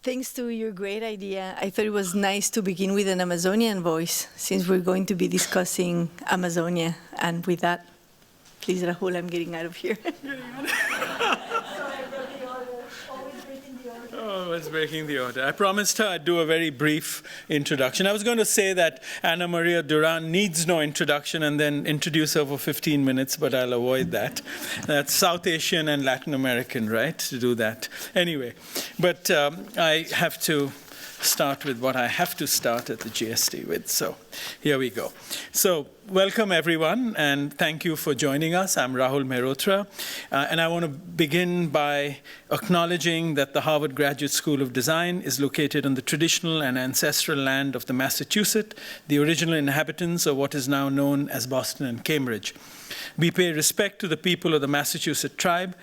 Thanks to your great idea, I thought it was nice to begin with an Amazonian voice, since we're going to be discussing Amazonia. And with that, please, Rahul, I'm getting out of here. Oh, I was breaking the order. I promised her I'd do a very brief introduction. I was going to say that María Durán needs no introduction and then introduce her for 15 minutes, but I'll avoid that. That's South Asian and Latin American, right, to do that. Anyway, but I have to start with what I have to start at the GST with. So here we go. So welcome, everyone, and thank you for joining us. I'm Rahul Mehrotra, and I want to begin by acknowledging that the Harvard Graduate School of Design is located on the traditional and ancestral land of the Massachusetts, the original inhabitants of what is now known as Boston and Cambridge. We pay respect to the people of the Massachusetts tribe,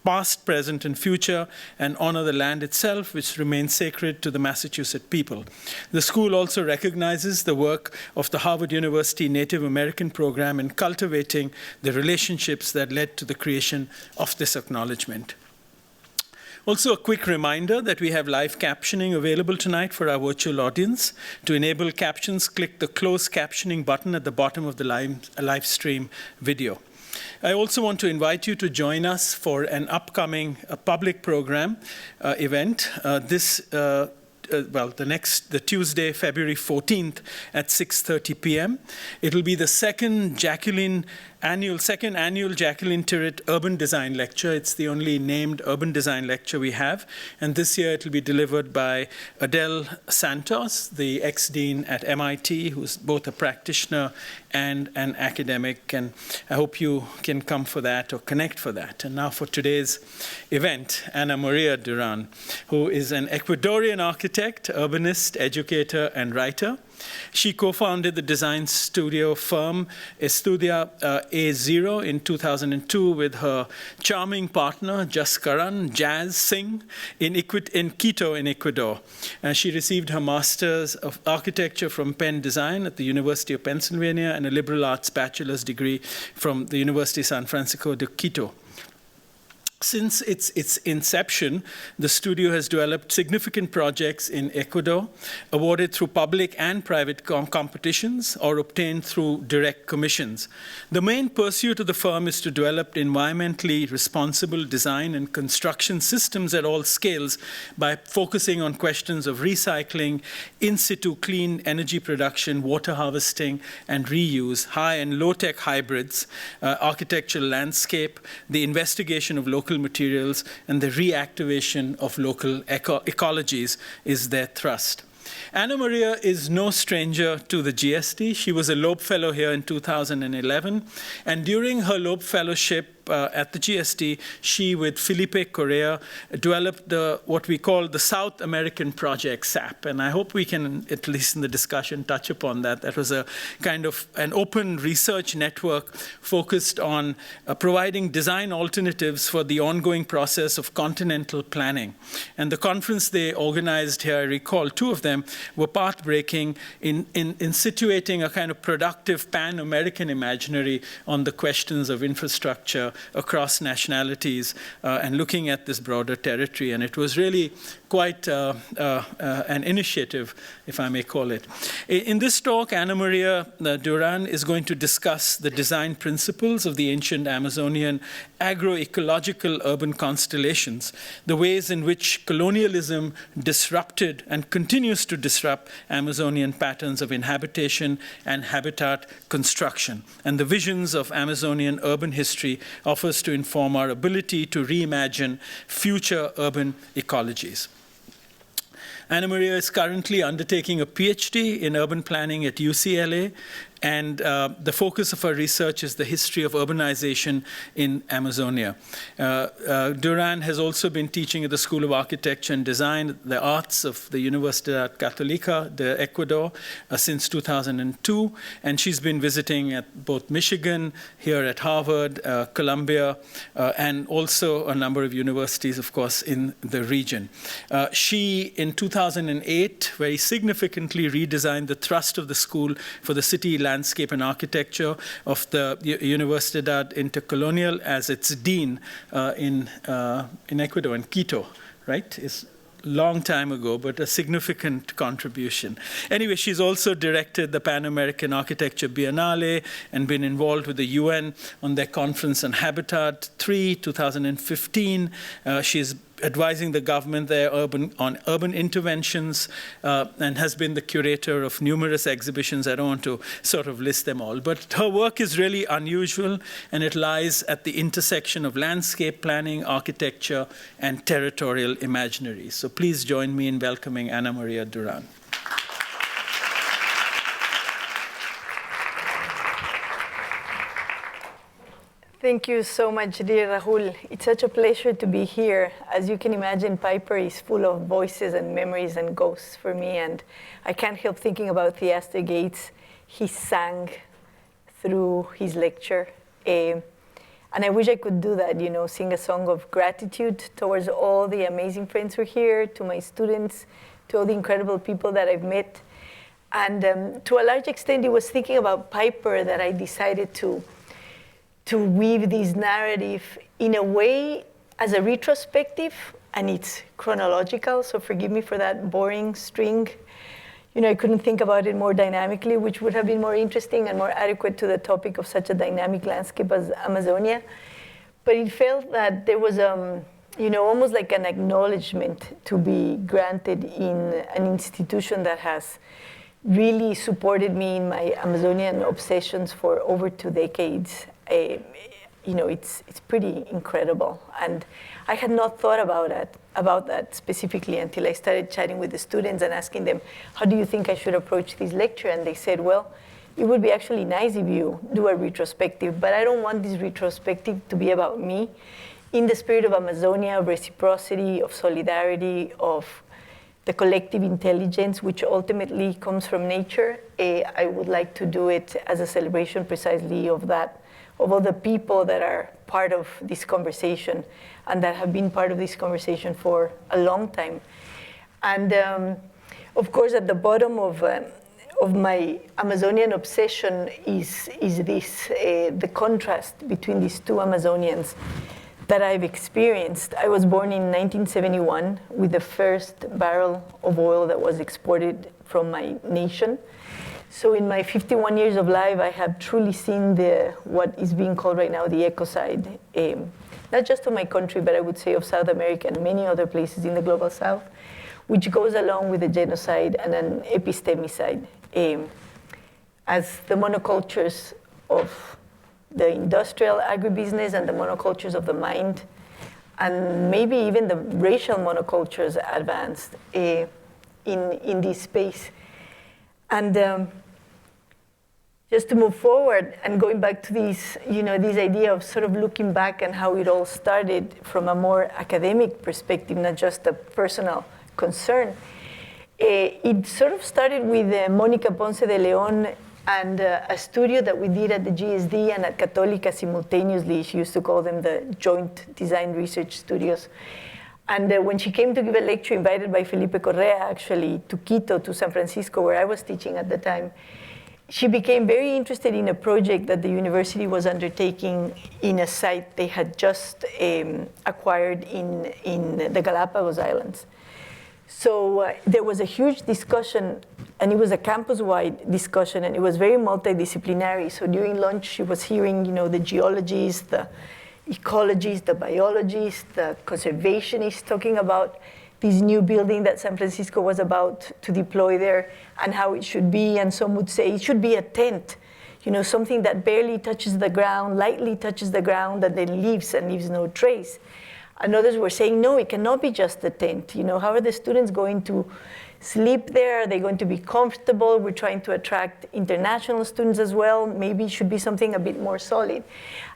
past, present, and future, and honor the land itself, which remains sacred to the Massachusetts people. The school also recognizes the work of the Harvard University Native American program in cultivating the relationships that led to the creation of this acknowledgement. Also, a quick reminder that we have live captioning available tonight for our virtual audience. To enable captions, click the close captioning button at the bottom of the live stream video. I also want to invite you to join us for an upcoming public program event. The Tuesday, February 14th at 6:30 p.m. It'll be the second annual Jacqueline Tirrett Urban Design Lecture. It's the only named urban design lecture we have. And this year it'll be delivered by Adele Santos, the ex-dean at MIT, who's both a practitioner and an academic. And I hope you can come for that or connect for that. And now for today's event, María Durán, who is an Ecuadorian architect, urbanist, educator, and writer. She co-founded the design studio firm Estudia A0 in 2002 with her charming partner, Jaskaran Jazz Singh, in Quito, in Ecuador. And she received her Master's of Architecture from Penn Design at the University of Pennsylvania and a liberal arts bachelor's degree from the University of San Francisco de Quito. Since its inception, the studio has developed significant projects in Ecuador, awarded through public and private competitions or obtained through direct commissions. The main pursuit of the firm is to develop environmentally responsible design and construction systems at all scales by focusing on questions of recycling, in situ clean energy production, water harvesting, and reuse, high and low-tech hybrids, architectural landscape, the investigation of local materials, and the reactivation of local ecologies is their thrust. María is no stranger to the GST. She was a Loeb Fellow here in 2011, and during her Loeb Fellowship at the GST, she, with Felipe Correa, developed what we call the South American Project, SAP. And I hope we can, at least in the discussion, touch upon that. That was a kind of an open research network focused on providing design alternatives for the ongoing process of continental planning. And the conference they organized here, I recall two of them, were path-breaking in situating a kind of productive pan-American imaginary on the questions of infrastructure across nationalities and looking at this broader territory. And it was really quite an initiative, if I may call it. In this talk, María Durán is going to discuss the design principles of the ancient Amazonian agroecological urban constellations, the ways in which colonialism disrupted and continues to disrupt Amazonian patterns of inhabitation and habitat construction, and the visions of Amazonian urban history offers to inform our ability to reimagine future urban ecologies. María is currently undertaking a PhD in urban planning at UCLA And the focus of her research is the history of urbanization in Amazonia. Durán has also been teaching at the School of Architecture and Design, the Arts of the Universidad Católica de Ecuador since 2002. And she's been visiting at both Michigan, here at Harvard, Columbia, and also a number of universities, of course, in the region. She, in 2008, very significantly redesigned the thrust of the school for the city landscape and architecture of the Universidad Intercolonial as its dean in Ecuador, in Quito, right? It's long time ago, but a significant contribution. Anyway, she's also directed the Pan American Architecture Biennale and been involved with the UN on their conference on Habitat 3, 2015. She's advising the government there on urban interventions and has been the curator of numerous exhibitions. I don't want to sort of list them all, but her work is really unusual, and it lies at the intersection of landscape planning, architecture, and territorial imaginary. So please join me in welcoming Ana María Durán. Thank you so much, dear Rahul. It's such a pleasure to be here. As you can imagine, Piper is full of voices and memories and ghosts for me, and I can't help thinking about Theaster Gates. He sang through his lecture, and I wish I could do that, sing a song of gratitude towards all the amazing friends who are here, to my students, to all the incredible people that I've met. And to a large extent, it was thinking about Piper that I decided to weave this narrative in a way as a retrospective, and it's chronological, so forgive me for that boring string. I couldn't think about it more dynamically, which would have been more interesting and more adequate to the topic of such a dynamic landscape as Amazonia. But it felt that there was, almost like an acknowledgement to be granted in an institution that has really supported me in my Amazonian obsessions for over 2 decades. It's pretty incredible. And I had not thought about that specifically until I started chatting with the students and asking them, how do you think I should approach this lecture? And they said, well, it would be actually nice if you do a retrospective, but I don't want this retrospective to be about me. In the spirit of Amazonia, of reciprocity, of solidarity, of the collective intelligence, which ultimately comes from nature, I would like to do it as a celebration precisely of that, of all the people that are part of this conversation and that have been part of this conversation for a long time. And of course, at the bottom of my Amazonian obsession is this, the contrast between these two Amazonians that I've experienced. I was born in 1971 with the first barrel of oil that was exported from my nation. So in my 51 years of life, I have truly seen what is being called right now the ecocide, not just of my country, but I would say of South America and many other places in the global South, which goes along with a genocide and an epistemicide, as the monocultures of the industrial agribusiness and the monocultures of the mind, and maybe even the racial monocultures advanced in this space. And just to move forward and going back to this, this idea of sort of looking back and how it all started from a more academic perspective, not just a personal concern. It sort of started with Mónica Ponce de León and a studio that we did at the GSD and at Católica simultaneously. She used to call them the Joint Design Research Studios. And when she came to give a lecture, invited by Felipe Correa, actually, to Quito, to San Francisco, where I was teaching at the time, she became very interested in a project that the university was undertaking in a site they had just acquired in the Galapagos Islands. So there was a huge discussion, and it was a campus-wide discussion, and it was very multidisciplinary. So during lunch, she was hearing, the geologists, the ecologists, the biologists, the conservationists talking about this new building that San Francisco was about to deploy there and how it should be. And some would say it should be a tent, something that barely touches the ground, lightly touches the ground, and then leaves no trace. And others were saying, no, it cannot be just the tent. You know, how are the students going to sleep there? Are they going to be comfortable? We're trying to attract international students as well. Maybe it should be something a bit more solid.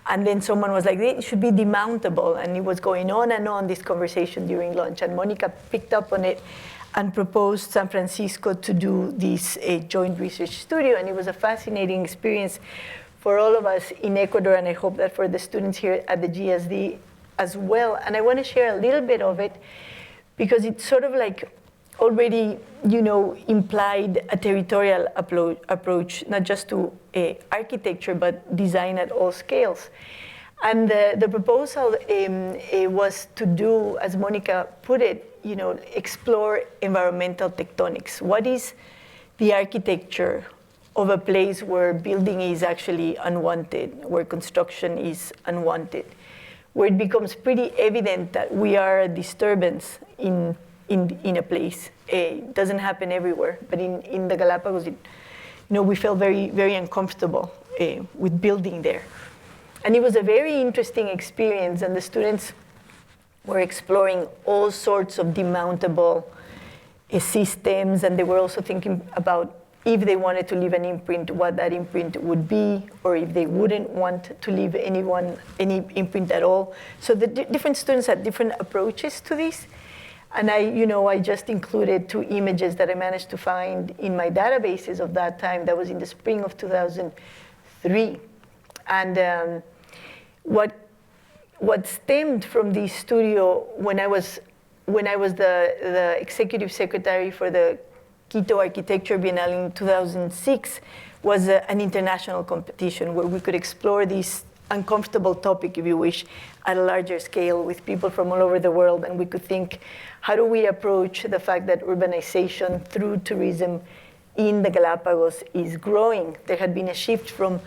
And then someone was like, it should be demountable. And it was going on, this conversation during lunch. And Monica picked up on it and proposed San Francisco to do this joint research studio. And it was a fascinating experience for all of us in Ecuador, and I hope that for the students here at the GSD as well. And I want to share a little bit of it because it's sort of like already, you know, implied a territorial approach, not just to architecture, but design at all scales. And the proposal was to do, as Monica put it, you know, explore environmental tectonics. What is the architecture of a place where building is actually unwanted, where construction is unwanted, where it becomes pretty evident that we are a disturbance in a place. It doesn't happen everywhere, but in the Galapagos, we felt very, very uncomfortable with building there. And it was a very interesting experience, and the students were exploring all sorts of demountable systems, and they were also thinking about if they wanted to leave an imprint, what that imprint would be, or if they wouldn't want to leave any imprint at all. So the different students had different approaches to this. And I just included 2 images that I managed to find in my databases of that time. That was in the spring of 2003. And what stemmed from this studio when I was the executive secretary for the Quito Architecture Biennale in 2006 was an international competition where we could explore this uncomfortable topic, if you wish, at a larger scale with people from all over the world. And we could think, how do we approach the fact that urbanization through tourism in the Galapagos is growing? There had been a shift from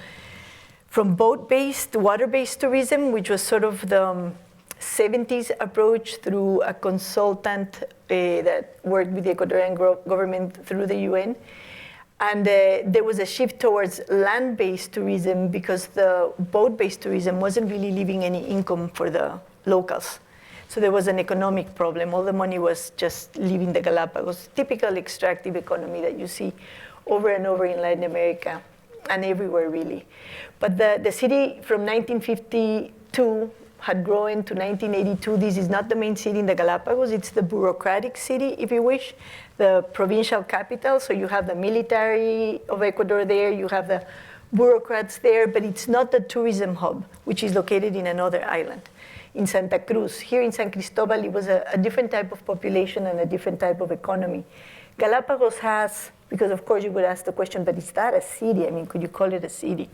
boat-based, water-based tourism, which was sort of the 70s approach through a consultant that worked with the Ecuadorian government through the UN. And there was a shift towards land-based tourism because the boat-based tourism wasn't really leaving any income for the locals. So there was an economic problem. All the money was just leaving the Galapagos, typical extractive economy that you see over and over in Latin America and everywhere, really. But the city from 1952 had grown to 1982. This is not the main city in the Galapagos. It's the bureaucratic city, if you wish, the provincial capital. So you have the military of Ecuador there, you have the bureaucrats there, but it's not the tourism hub, which is located in another island, in Santa Cruz. Here in San Cristobal, it was a different type of population and a different type of economy. Galapagos has, because of course you would ask the question, but is that a city? I mean, could you call it a city?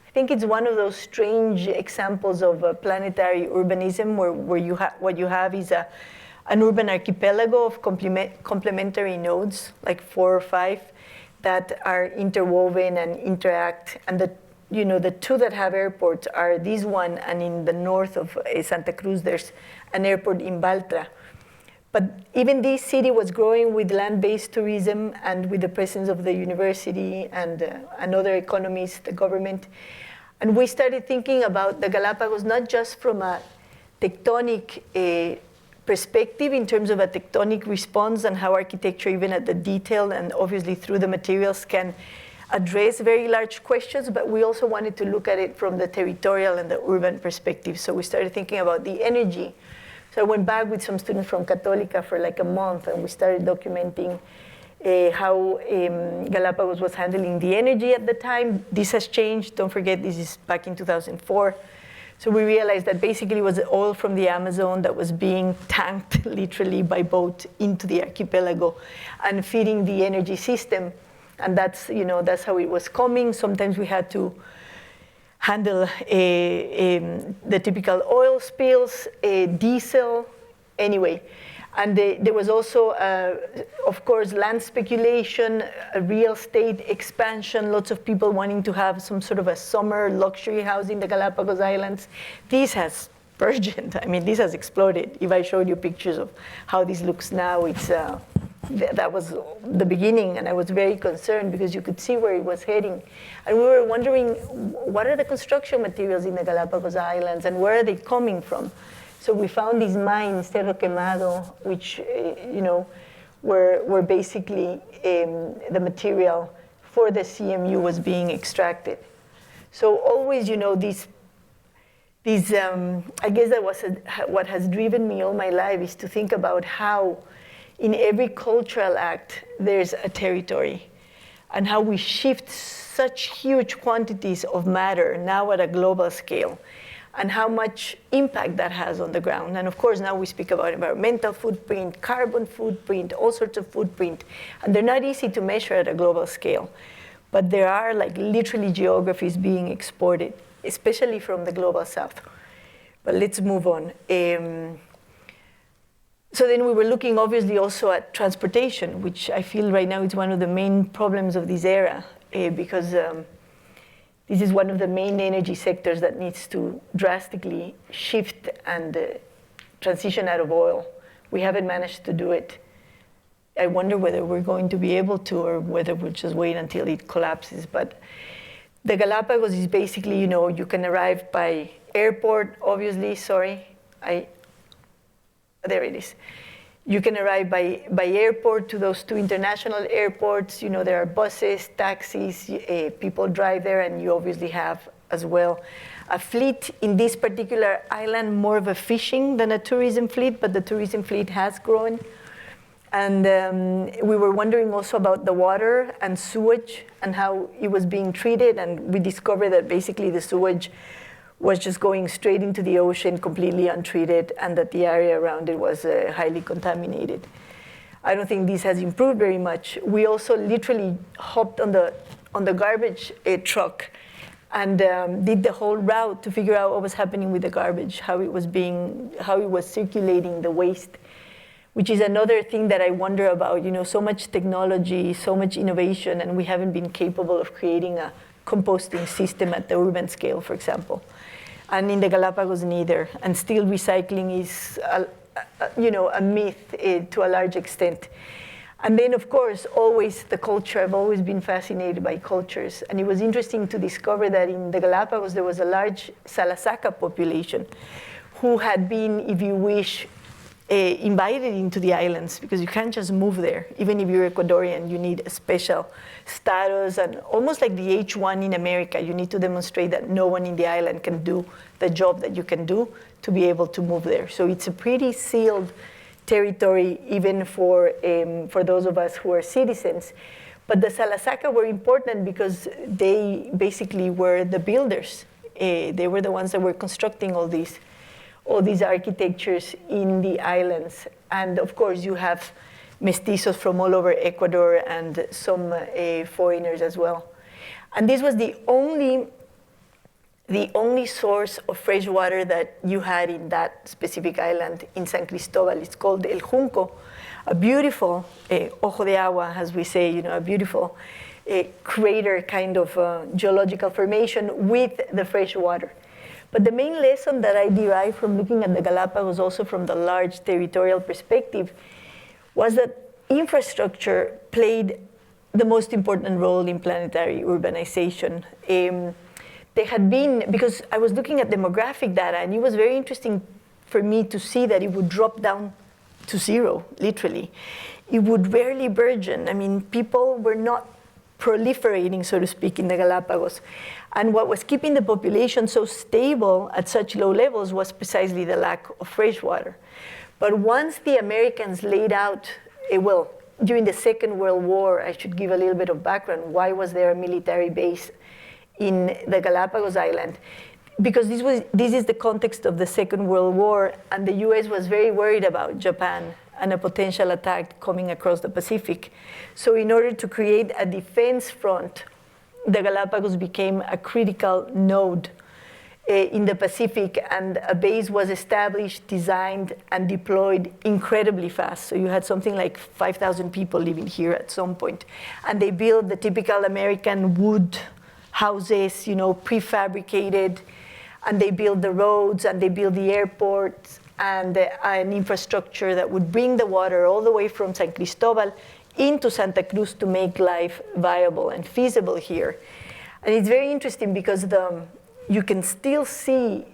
I think it's one of those strange examples of planetary urbanism where what you have is an urban archipelago of complementary nodes, like 4 or 5, that are interwoven and interact. And the 2 that have airports are this one, and in the north of Santa Cruz, there's an airport in Baltra. But even this city was growing with land-based tourism and with the presence of the university and other economies, the government. And we started thinking about the Galapagos not just from a tectonic perspective in terms of a tectonic response and how architecture, even at the detail and obviously through the materials, can address very large questions, but we also wanted to look at it from the territorial and the urban perspective. So we started thinking about the energy. So I went back with some students from Católica for like a month, and we started documenting how Galapagos was handling the energy at the time. This has changed. Don't forget, this is back in 2004. So we realized that basically it was oil from the Amazon that was being tanked literally by boat into the archipelago and feeding the energy system. And that's how it was coming. Sometimes we had to handle the typical oil spills, diesel, anyway. And there was also, of course, land speculation, real estate expansion, lots of people wanting to have some sort of a summer luxury house in the Galapagos Islands. This has burgeoned. I mean, this has exploded. If I showed you pictures of how this looks now, that was the beginning, and I was very concerned because you could see where it was heading. And we were wondering, what are the construction materials in the Galapagos Islands, and where are they coming from? So we found these mines, Cerro Quemado, which were basically the material for the CMU was being extracted. So always, these I guess that was what has driven me all my life, is to think about how in every cultural act there's a territory, and how we shift such huge quantities of matter now at a global scale, and how much impact that has on the ground. And of course, now we speak about environmental footprint, carbon footprint, all sorts of footprint, and they're not easy to measure at a global scale. But there are literally geographies being exported, especially from the global south. But let's move on. So then we were looking obviously also at transportation, which I feel right now is one of the main problems of this era, because this is one of the main energy sectors that needs to drastically shift and transition out of oil. We haven't managed to do it. I wonder whether we're going to be able to, or whether we'll just wait until it collapses. But the Galapagos is basically, you can arrive by airport, obviously, there it is. You can arrive by airport to those 2 international airports. There are buses, taxis, people drive there, and you obviously have as well a fleet in this particular island, more of a fishing than a tourism fleet, but the tourism fleet has grown. And we were wondering also about the water and sewage and how it was being treated, and we discovered that basically the sewage was just going straight into the ocean, completely untreated, and that the area around it was highly contaminated. I don't think this has improved very much. We also literally hopped on the garbage truck and did the whole route to figure out what was happening with the garbage, how it was circulating, the waste, which is another thing that I wonder about. So much technology, so much innovation, and we haven't been capable of creating a composting system at the urban scale, for example. And in the Galapagos, neither. And still recycling is, a myth to a large extent. And then, of course, always the culture. I've always been fascinated by cultures. And it was interesting to discover that in the Galapagos, there was a large Salasaca population who had been, if you wish, invited into the islands, because you can't just move there. Even if you're Ecuadorian, you need a special status, and almost like the H1 in America, you need to demonstrate that no one in the island can do the job that you can do to be able to move there. So it's a pretty sealed territory, even for those of us who are citizens. But the Salasaca were important because they basically were the builders. They were the ones that were constructing all these architectures in the islands. And of course, you have mestizos from all over Ecuador and some foreigners as well. And this was the only source of fresh water that you had in that specific island in San Cristobal. It's called El Junco, a beautiful ojo de agua, as we say, a beautiful crater kind of geological formation with the fresh water. But the main lesson that I derived from looking at the Galapagos, also from the large territorial perspective, was that infrastructure played the most important role in planetary urbanization. They had been, because I was looking at demographic data, and it was very interesting for me to see that it would drop down to zero, literally. It would rarely burgeon. I mean, people were not proliferating, so to speak, in the Galapagos. And what was keeping the population so stable at such low levels was precisely the lack of fresh water. But once the Americans laid out, during the Second World War, I should give a little bit of background. Why was there a military base in the Galapagos Island? Because this is the context of the Second World War, and the US was very worried about Japan and a potential attack coming across the Pacific. So in order to create a defense front, the Galapagos became a critical node in the Pacific, and a base was established, designed, and deployed incredibly fast. So you had something like 5,000 people living here at some point. And they built the typical American wood houses, prefabricated, and they built the roads, and they built the airports, and an infrastructure that would bring the water all the way from San Cristobal into Santa Cruz to make life viable and feasible here. And it's very interesting because you can still see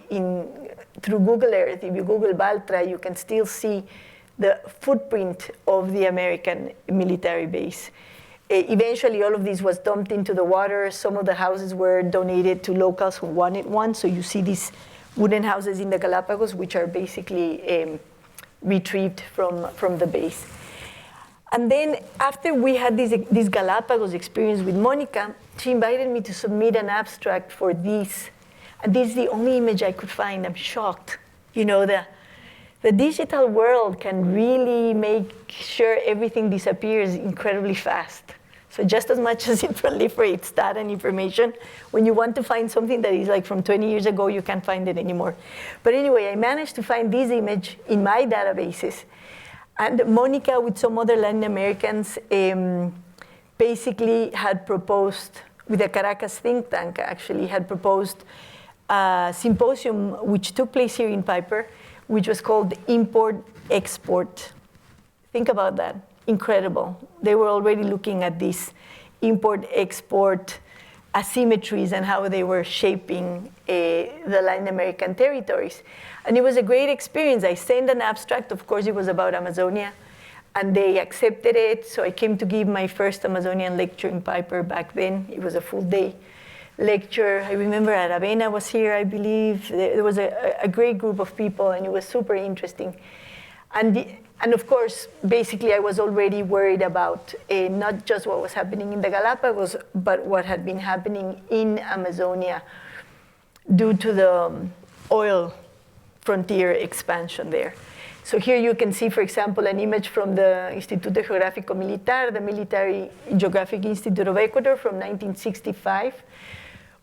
through Google Earth, if you Google Baltra, you can still see the footprint of the American military base. Eventually, all of this was dumped into the water. Some of the houses were donated to locals who wanted one. So you see these wooden houses in the Galapagos, which are basically retrieved from the base. And then after we had this Galapagos experience with Monica, she invited me to submit an abstract for this. And this is the only image I could find. I'm shocked. You know, the digital world can really make sure everything disappears incredibly fast. So just as much as it proliferates data and information, when you want to find something that is like from 20 years ago, you can't find it anymore. But anyway, I managed to find this image in my databases. And Monica, with some other Latin Americans, basically had proposed, with the Caracas think tank actually, had proposed a symposium which took place here in Piper, which was called Import-Export. Think about that, incredible. They were already looking at these import-export asymmetries and how they were shaping the Latin American territories. And it was a great experience. I sent an abstract, of course it was about Amazonia, and they accepted it. So I came to give my first Amazonian lecture in Piper back then. It was a full day lecture. I remember Aravena was here, I believe. There was a great group of people, and it was super interesting. And of course, basically, I was already worried about not just what was happening in the Galapagos, but what had been happening in Amazonia due to the oil frontier expansion there. So here you can see, for example, an image from the Instituto Geográfico Militar, the Military Geographic Institute of Ecuador from 1965,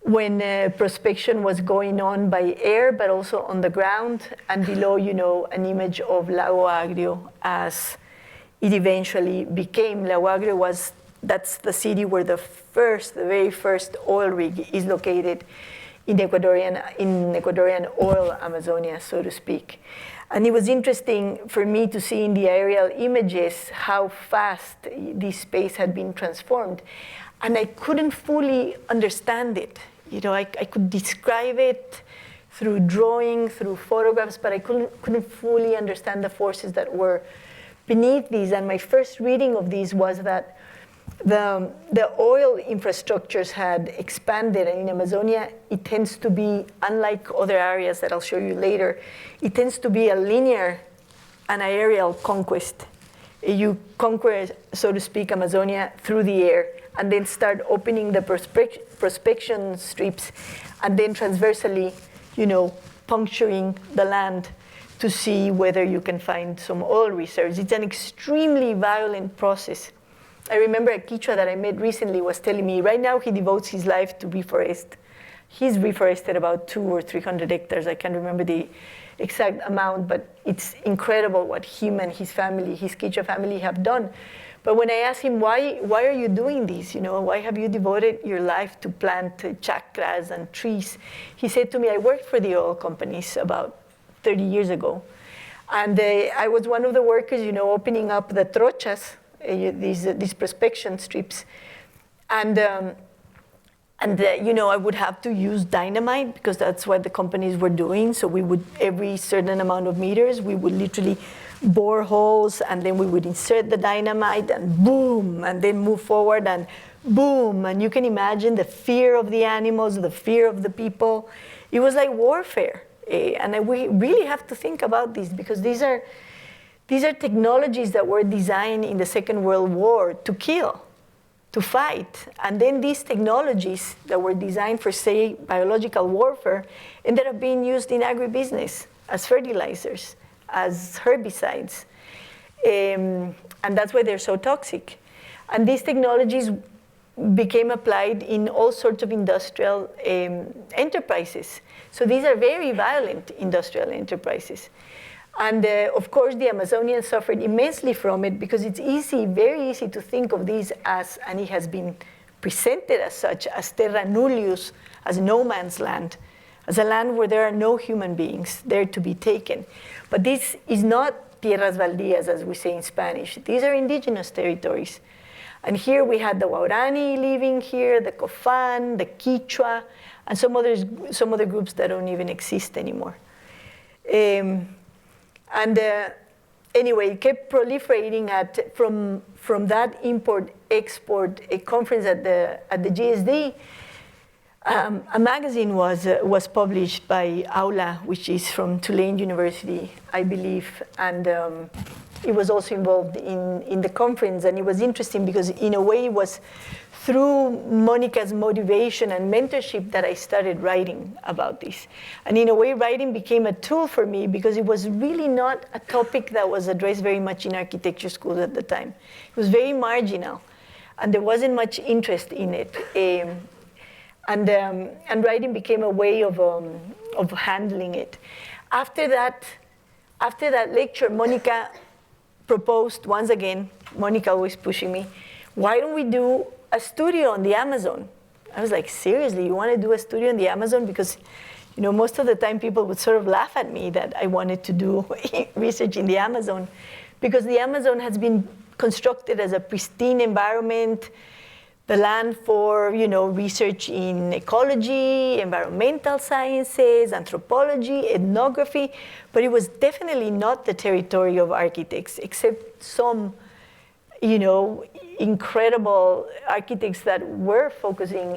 when prospection was going on by air, but also on the ground. And below, you know, an image of Lago Agrio as it eventually became. Lago Agrio that's the city where the very first oil rig is located in Ecuadorian oil Amazonia, so to speak. And it was interesting for me to see in the aerial images how fast this space had been transformed. And I couldn't fully understand it. You know, I could describe it through drawing, through photographs, but I couldn't fully understand the forces that were beneath these. And my first reading of these was that the oil infrastructures had expanded, and in Amazonia, it tends to be, unlike other areas that I'll show you later, it tends to be a linear and aerial conquest. You conquer, so to speak, Amazonia through the air, and then start opening the prospection strips, and then transversally, you know, puncturing the land to see whether you can find some oil reserves. It's an extremely violent process. I remember a Quichua that I met recently was telling me right now he devotes his life to reforest. He's reforested about 200 or 300 hectares. I can't remember the exact amount, but it's incredible what him and his family, his Quichua family, have done. But when I asked him, why are you doing this? You know, why have you devoted your life to plant chacras and trees? He said to me, I worked for the oil companies about 30 years ago. And I was one of the workers, you know, opening up the trochas, these prospection strips. And you know, I would have to use dynamite because that's what the companies were doing. So we would, every certain amount of meters, we would literally bore holes, and then we would insert the dynamite and boom, and then move forward and boom. And you can imagine the fear of the animals, the fear of the people. It was like warfare. And we really have to think about this because these are technologies that were designed in the Second World War to kill, to fight. And then these technologies that were designed for, say, biological warfare ended up being used in agribusiness as fertilizers, as herbicides. And that's why they're so toxic. And these technologies became applied in all sorts of industrial enterprises. So these are very violent industrial enterprises. And of course, the Amazonians suffered immensely from it because it's easy, very easy to think of these as, and it has been presented as such, as terra nullius, as no man's land, as a land where there are no human beings there to be taken. But this is not tierras baldías, as we say in Spanish. These are indigenous territories. And here we had the Waorani living here, the Cofán, the Quichua, and some other groups that don't even exist anymore. Anyway, it kept proliferating from that import-export conference at the GSD. A magazine was published by Aula, which is from Tulane University, I believe, and it was also involved in the conference. And it was interesting because in a way it was through Monica's motivation and mentorship that I started writing about this. And in a way, writing became a tool for me because it was really not a topic that was addressed very much in architecture schools at the time. It was very marginal, and there wasn't much interest in it. And writing became a way of handling it. After that lecture, Monica proposed, once again, Monica always pushing me, why don't we do a studio on the Amazon? I was like, seriously, you want to do a studio on the Amazon? Because, most of the time people would sort of laugh at me that I wanted to do research in the Amazon, because the Amazon has been constructed as a pristine environment, the land for, research in ecology, environmental sciences, anthropology, ethnography, but it was definitely not the territory of architects, except some, incredible architects that were focusing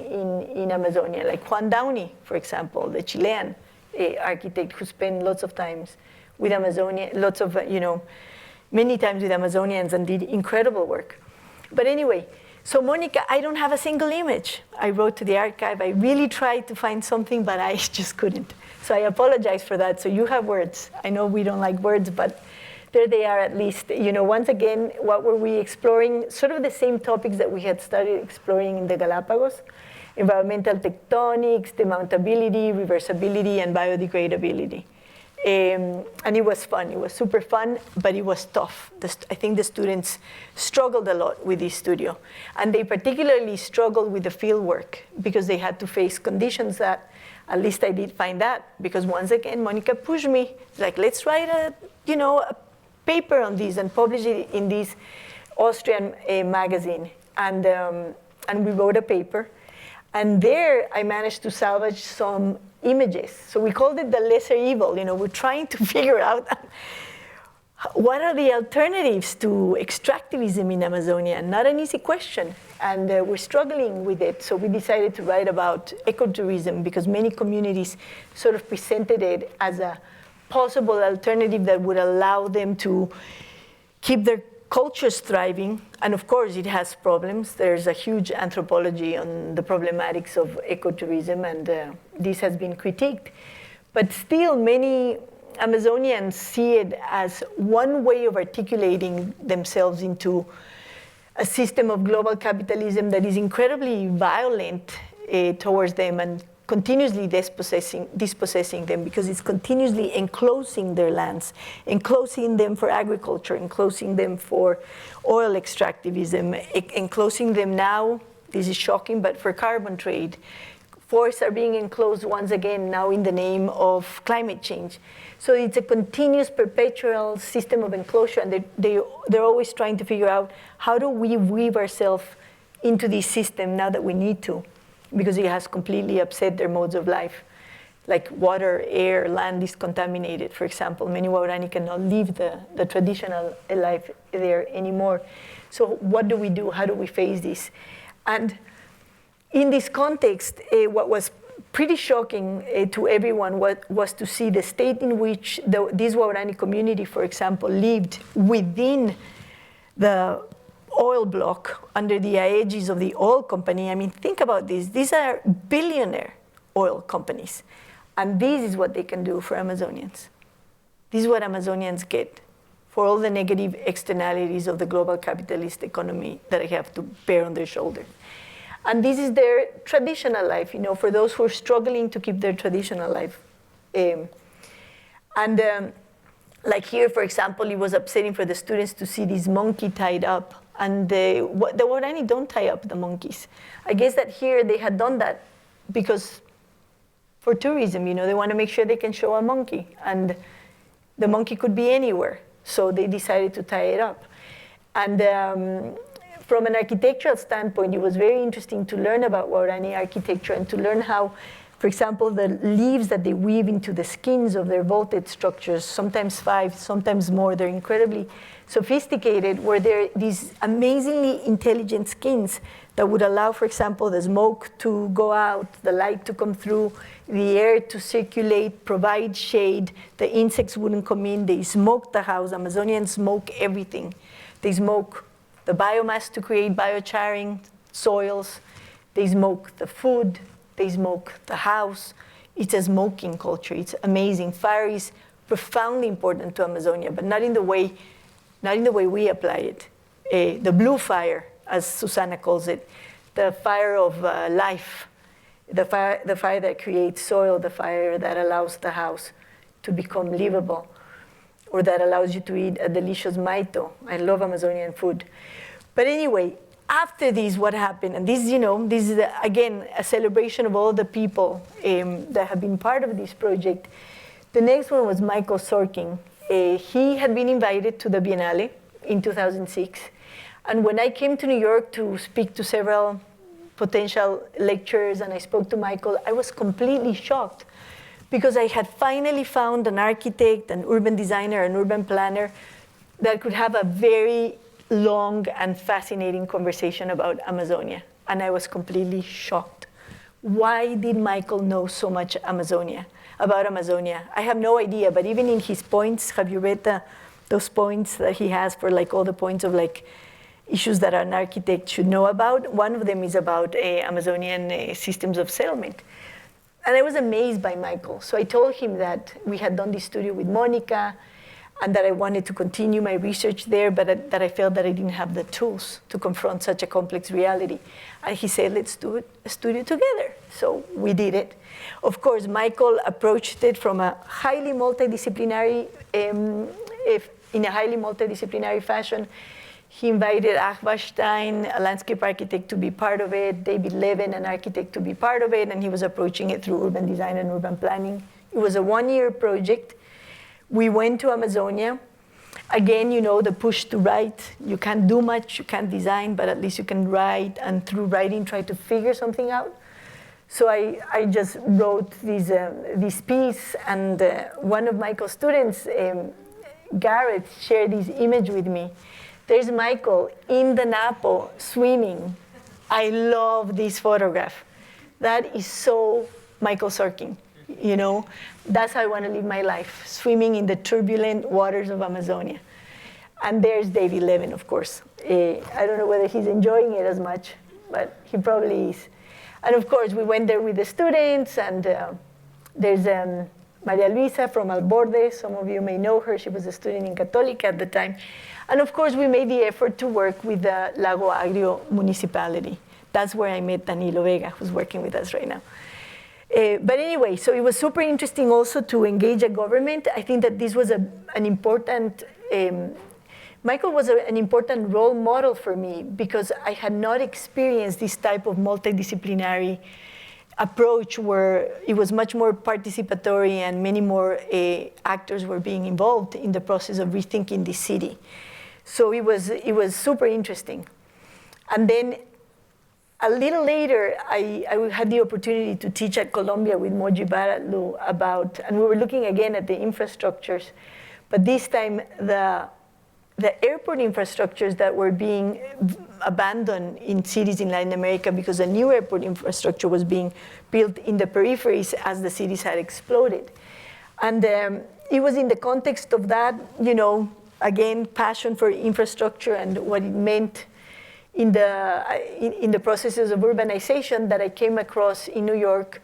in Amazonia, like Juan Downey, for example, the Chilean architect who spent lots of times with Amazonia, many times with Amazonians and did incredible work. But anyway, so Monica, I don't have a single image. I wrote to the archive. I really tried to find something, but I just couldn't. So I apologize for that. So you have words. I know we don't like words, but there they are at least. Once again, what were we exploring? Sort of the same topics that we had started exploring in the Galapagos: environmental tectonics, demountability, reversibility, and biodegradability. And it was fun. It was super fun, but it was tough. I think the students struggled a lot with this studio. And they particularly struggled with the field work because they had to face conditions that, at least I did find that, because once again, Monica pushed me, like, let's write a paper on this and publish it in this Austrian magazine. And we wrote a paper. And there I managed to salvage some images. So we called it the lesser evil. We're trying to figure out what are the alternatives to extractivism in Amazonia. Not an easy question. And we're struggling with it. So we decided to write about ecotourism because many communities sort of presented it as a possible alternative that would allow them to keep their cultures thriving. And of course, it has problems. There's a huge anthropology on the problematics of ecotourism, and this has been critiqued. But still, many Amazonians see it as one way of articulating themselves into a system of global capitalism that is incredibly violent towards them and continuously dispossessing them, because it's continuously enclosing their lands, enclosing them for agriculture, enclosing them for oil extractivism, enclosing them now, this is shocking, but for carbon trade. Forests are being enclosed once again now in the name of climate change. So it's a continuous, perpetual system of enclosure, and they're always trying to figure out how do we weave ourselves into this system now that we need to, because it has completely upset their modes of life. Like water, air, land is contaminated, for example. Many Waorani cannot live the traditional life there anymore. So what do we do? How do we face this? And in this context, what was pretty shocking to everyone was to see the state in which this Waorani community, for example, lived within the oil block under the aegis of the oil company. I mean, think about this. These are billionaire oil companies. And this is what they can do for Amazonians. This is what Amazonians get for all the negative externalities of the global capitalist economy that they have to bear on their shoulders. And this is their traditional life, for those who are struggling to keep their traditional life. Like here, for example, it was upsetting for the students to see this monkey tied up. And the Waorani don't tie up the monkeys. I guess that here they had done that because for tourism, they want to make sure they can show a monkey. And the monkey could be anywhere. So they decided to tie it up. And from an architectural standpoint, it was very interesting to learn about Waorani architecture and to learn how, for For example, the leaves that they weave into the skins of their vaulted structures, sometimes 5, sometimes more, they're incredibly sophisticated, where they're these amazingly intelligent skins that would allow, for example, the smoke to go out, the light to come through, the air to circulate, provide shade, the insects wouldn't come in, they smoke the house. Amazonians smoke everything. They smoke the biomass to create biochar soils, they smoke the food, they smoke the house. It's a smoking culture, it's amazing. Fire is profoundly important to Amazonia, but not in the way we apply it. The blue fire, as Susana calls it, the fire of life, the fire that creates soil, the fire that allows the house to become livable, or that allows you to eat a delicious maito. I love Amazonian food. But anyway, after this, what happened? And this, this is, again, a celebration of all the people that have been part of this project. The next one was Michael Sorkin. He had been invited to the Biennale in 2006. And when I came to New York to speak to several potential lecturers and I spoke to Michael, I was completely shocked because I had finally found an architect, an urban designer, an urban planner that could have a very long and fascinating conversation about Amazonia. And I was completely shocked. Why did Michael know so much about Amazonia? I have no idea, but even in his points, have you read those points that he has for all the points of issues that an architect should know about? One of them is about Amazonian systems of settlement. And I was amazed by Michael. So I told him that we had done this studio with Monica and that I wanted to continue my research there, but that I felt that I didn't have the tools to confront such a complex reality. And he said, let's do a studio together. So we did it. Of course, Michael approached it from a highly multidisciplinary, in a highly multidisciplinary fashion. He invited Ahva Stein, a landscape architect, to be part of it, David Levin, an architect, to be part of it, and he was approaching it through urban design and urban planning. It was a one-year project. We went to Amazonia. Again, the push to write. You can't do much, you can't design, but at least you can write, and through writing, try to figure something out. So I just wrote this piece, and one of Michael's students, Garrett, shared this image with me. There's Michael in the Napo swimming. I love this photograph. That is so Michael Sorkin, That's how I want to live my life, swimming in the turbulent waters of Amazonia. And there's David Levin, of course. I don't know whether he's enjoying it as much, but he probably is. And of course, we went there with the students, and there's Maria Luisa from Alborde. Some of you may know her. She was a student in Católica at the time. And of course, we made the effort to work with the Lago Agrio municipality. That's where I met Danilo Vega, who's working with us right now. But anyway, so it was super interesting also to engage a government. I think that this was an important, Michael was an important role model for me because I had not experienced this type of multidisciplinary approach where it was much more participatory and many more actors were being involved in the process of rethinking the city. So it was super interesting. And then a little later, I had the opportunity to teach at Columbia with Moji Baratlu and we were looking again at the infrastructures, but this time the airport infrastructures that were being abandoned in cities in Latin America because a new airport infrastructure was being built in the peripheries as the cities had exploded. And it was in the context of that, again, passion for infrastructure and what it meant in the processes of urbanization that I came across in New York.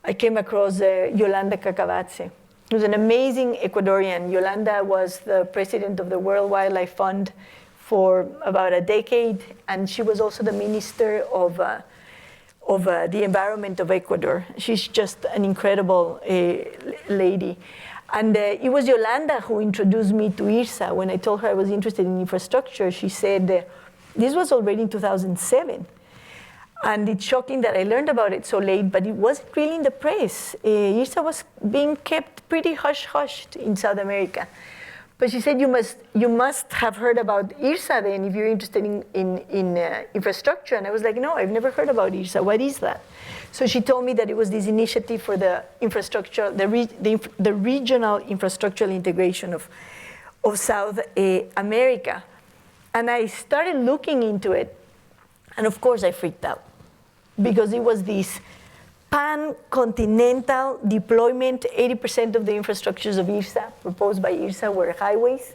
I came across Yolanda Cacavatze, who's an amazing Ecuadorian. Yolanda was the president of the World Wildlife Fund for about a decade, and she was also the minister of the environment of Ecuador. She's just an incredible lady. And it was Yolanda who introduced me to IRSA. When I told her I was interested in infrastructure, she said, this was already in 2007. And it's shocking that I learned about it so late, but it wasn't really in the press. IRSA was being kept pretty hush-hushed in South America. But she said, you must have heard about IRSA then if you're interested in infrastructure. And I was like, no, I've never heard about IRSA. What is that? So she told me that it was this initiative for the infrastructure, the regional infrastructural integration of South America. And I started looking into it. And of course, I freaked out because it was this pan-continental deployment. 80% of the infrastructures of IRSA, proposed by IRSA, were highways.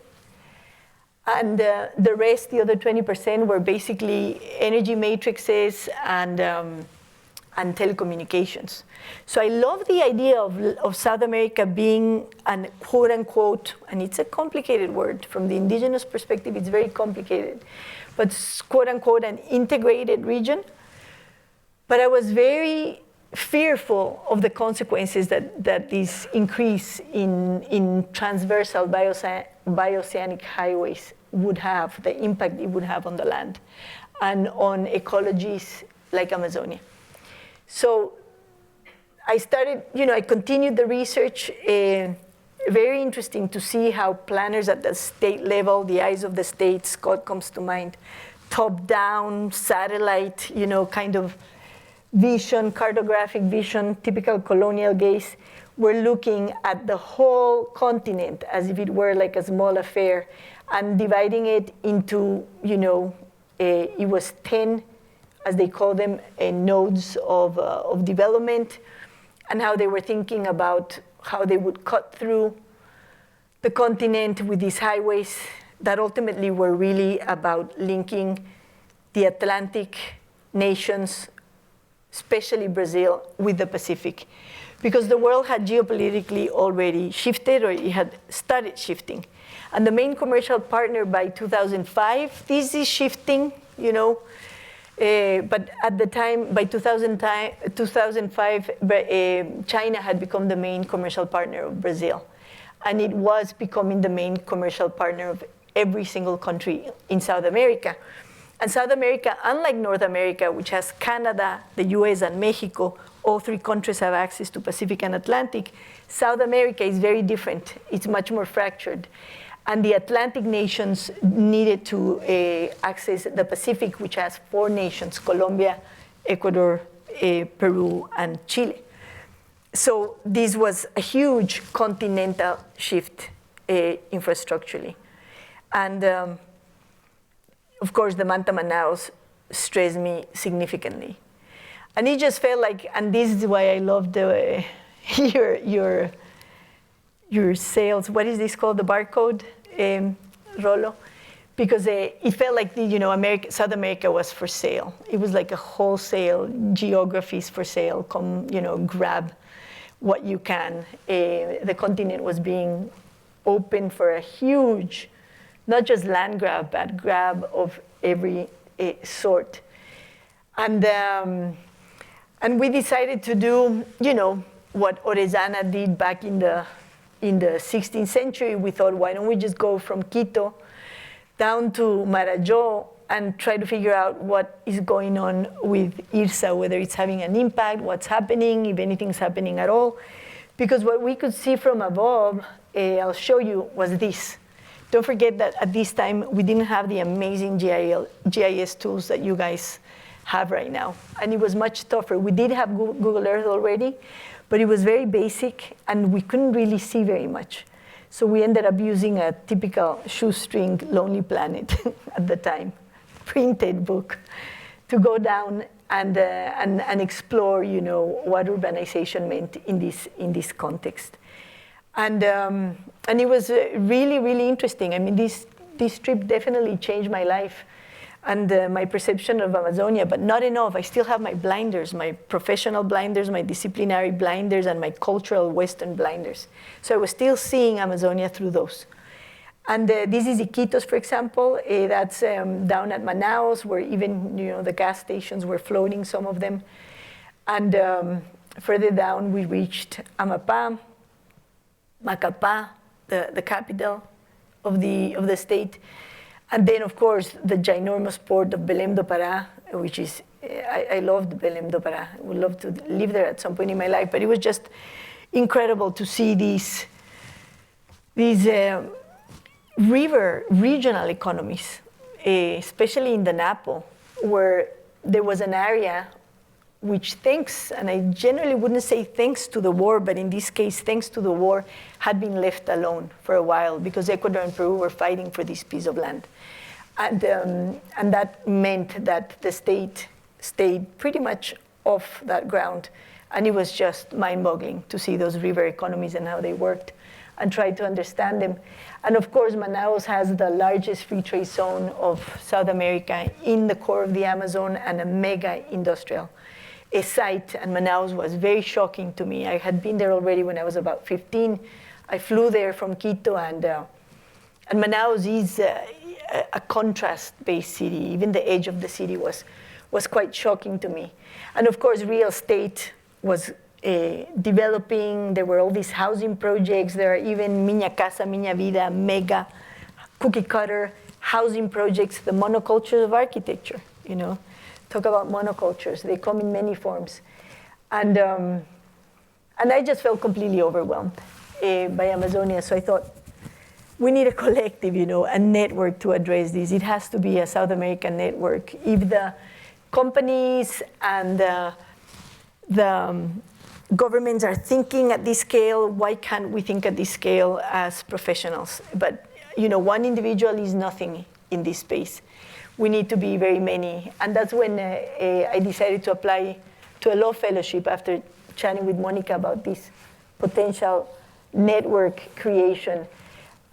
And the rest, the other 20%, were basically energy matrices and telecommunications. So I love the idea of South America being an quote unquote, and it's a complicated word, from the indigenous perspective, it's very complicated, but quote unquote an integrated region. But I was very fearful of the consequences that this increase in transversal bioceanic highways would have, the impact it would have on the land and on ecologies like Amazonia. So I started, I continued the research. Very interesting to see how planners at the state level, the eyes of the state, Scott comes to mind, top-down, satellite, kind of vision, cartographic vision, typical colonial gaze. We're looking at the whole continent as if it were like a small affair and dividing it into, it was 10, as they call them, nodes of development, and how they were thinking about how they would cut through the continent with these highways that ultimately were really about linking the Atlantic nations, especially Brazil, with the Pacific. Because the world had geopolitically already shifted, or it had started shifting. And the main commercial partner by 2005, this is shifting, but at the time, by 2005, China had become the main commercial partner of Brazil. And it was becoming the main commercial partner of every single country in South America. And South America, unlike North America, which has Canada, the US, and Mexico, all three countries have access to Pacific and Atlantic. South America is very different. It's much more fractured. And the Atlantic nations needed to access the Pacific, which has 4 nations, Colombia, Ecuador, Peru, and Chile. So this was a huge continental shift infrastructurally. And of course, the Manta-Manaus stressed me significantly. And it just felt like, and this is why I loved your sales, what is this called, the barcode, Rolo? Because it felt like South America was for sale. It was like a wholesale geographies for sale. Come, grab what you can. The continent was being open for a huge, not just land grab, but grab of every sort. And we decided to do, what Orellana did back in the 16th century. We thought, why don't we just go from Quito down to Marajó and try to figure out what is going on with IRSA, whether it's having an impact, what's happening, if anything's happening at all. Because what we could see from above, I'll show you, was this. Don't forget that at this time, we didn't have the amazing GIS tools that you guys have right now. And it was much tougher. We did have Google Earth already, but it was very basic, and we couldn't really see very much. So we ended up using a typical shoestring Lonely Planet at the time, printed book, to go down and explore, what urbanization meant in this context. And it was really, really interesting. I mean, this trip definitely changed my life and my perception of Amazonia, but not enough. I still have my blinders, my professional blinders, my disciplinary blinders, and my cultural Western blinders. So I was still seeing Amazonia through those. And this is Iquitos, for example. That's down at Manaus, where even the gas stations were floating, some of them. And further down, we reached Amapá, Macapá, the capital of the state. And then, of course, the ginormous port of Belém do Pará, which is, I loved Belém do Pará. I would love to live there at some point in my life. But it was just incredible to see these regional economies, especially in the Napo, where there was an area which thanks, and I generally wouldn't say thanks to the war, but in this case, thanks to the war, had been left alone for a while because Ecuador and Peru were fighting for this piece of land. And that meant that the state stayed pretty much off that ground. And it was just mind-boggling to see those river economies and how they worked and try to understand them. And of course, Manaus has the largest free trade zone of South America in the core of the Amazon and a mega industrial site. And Manaus was very shocking to me. I had been there already when I was about 15. I flew there from Quito, and Manaus is a contrast-based city. Even the edge of the city was quite shocking to me. And of course, real estate was developing. There were all these housing projects. There are even Miña Casa, Miña Vida, mega cookie cutter housing projects, the monoculture of architecture, you know. Talk about monocultures. They come in many forms. And I just felt completely overwhelmed by Amazonia. So I thought, we need a collective, you know, a network to address this. It has to be a South American network. If the companies and the governments are thinking at this scale, why can't we think at this scale as professionals? But, you know, one individual is nothing in this space. We need to be very many. And that's when I decided to apply to a law fellowship after chatting with Monica about this potential network creation.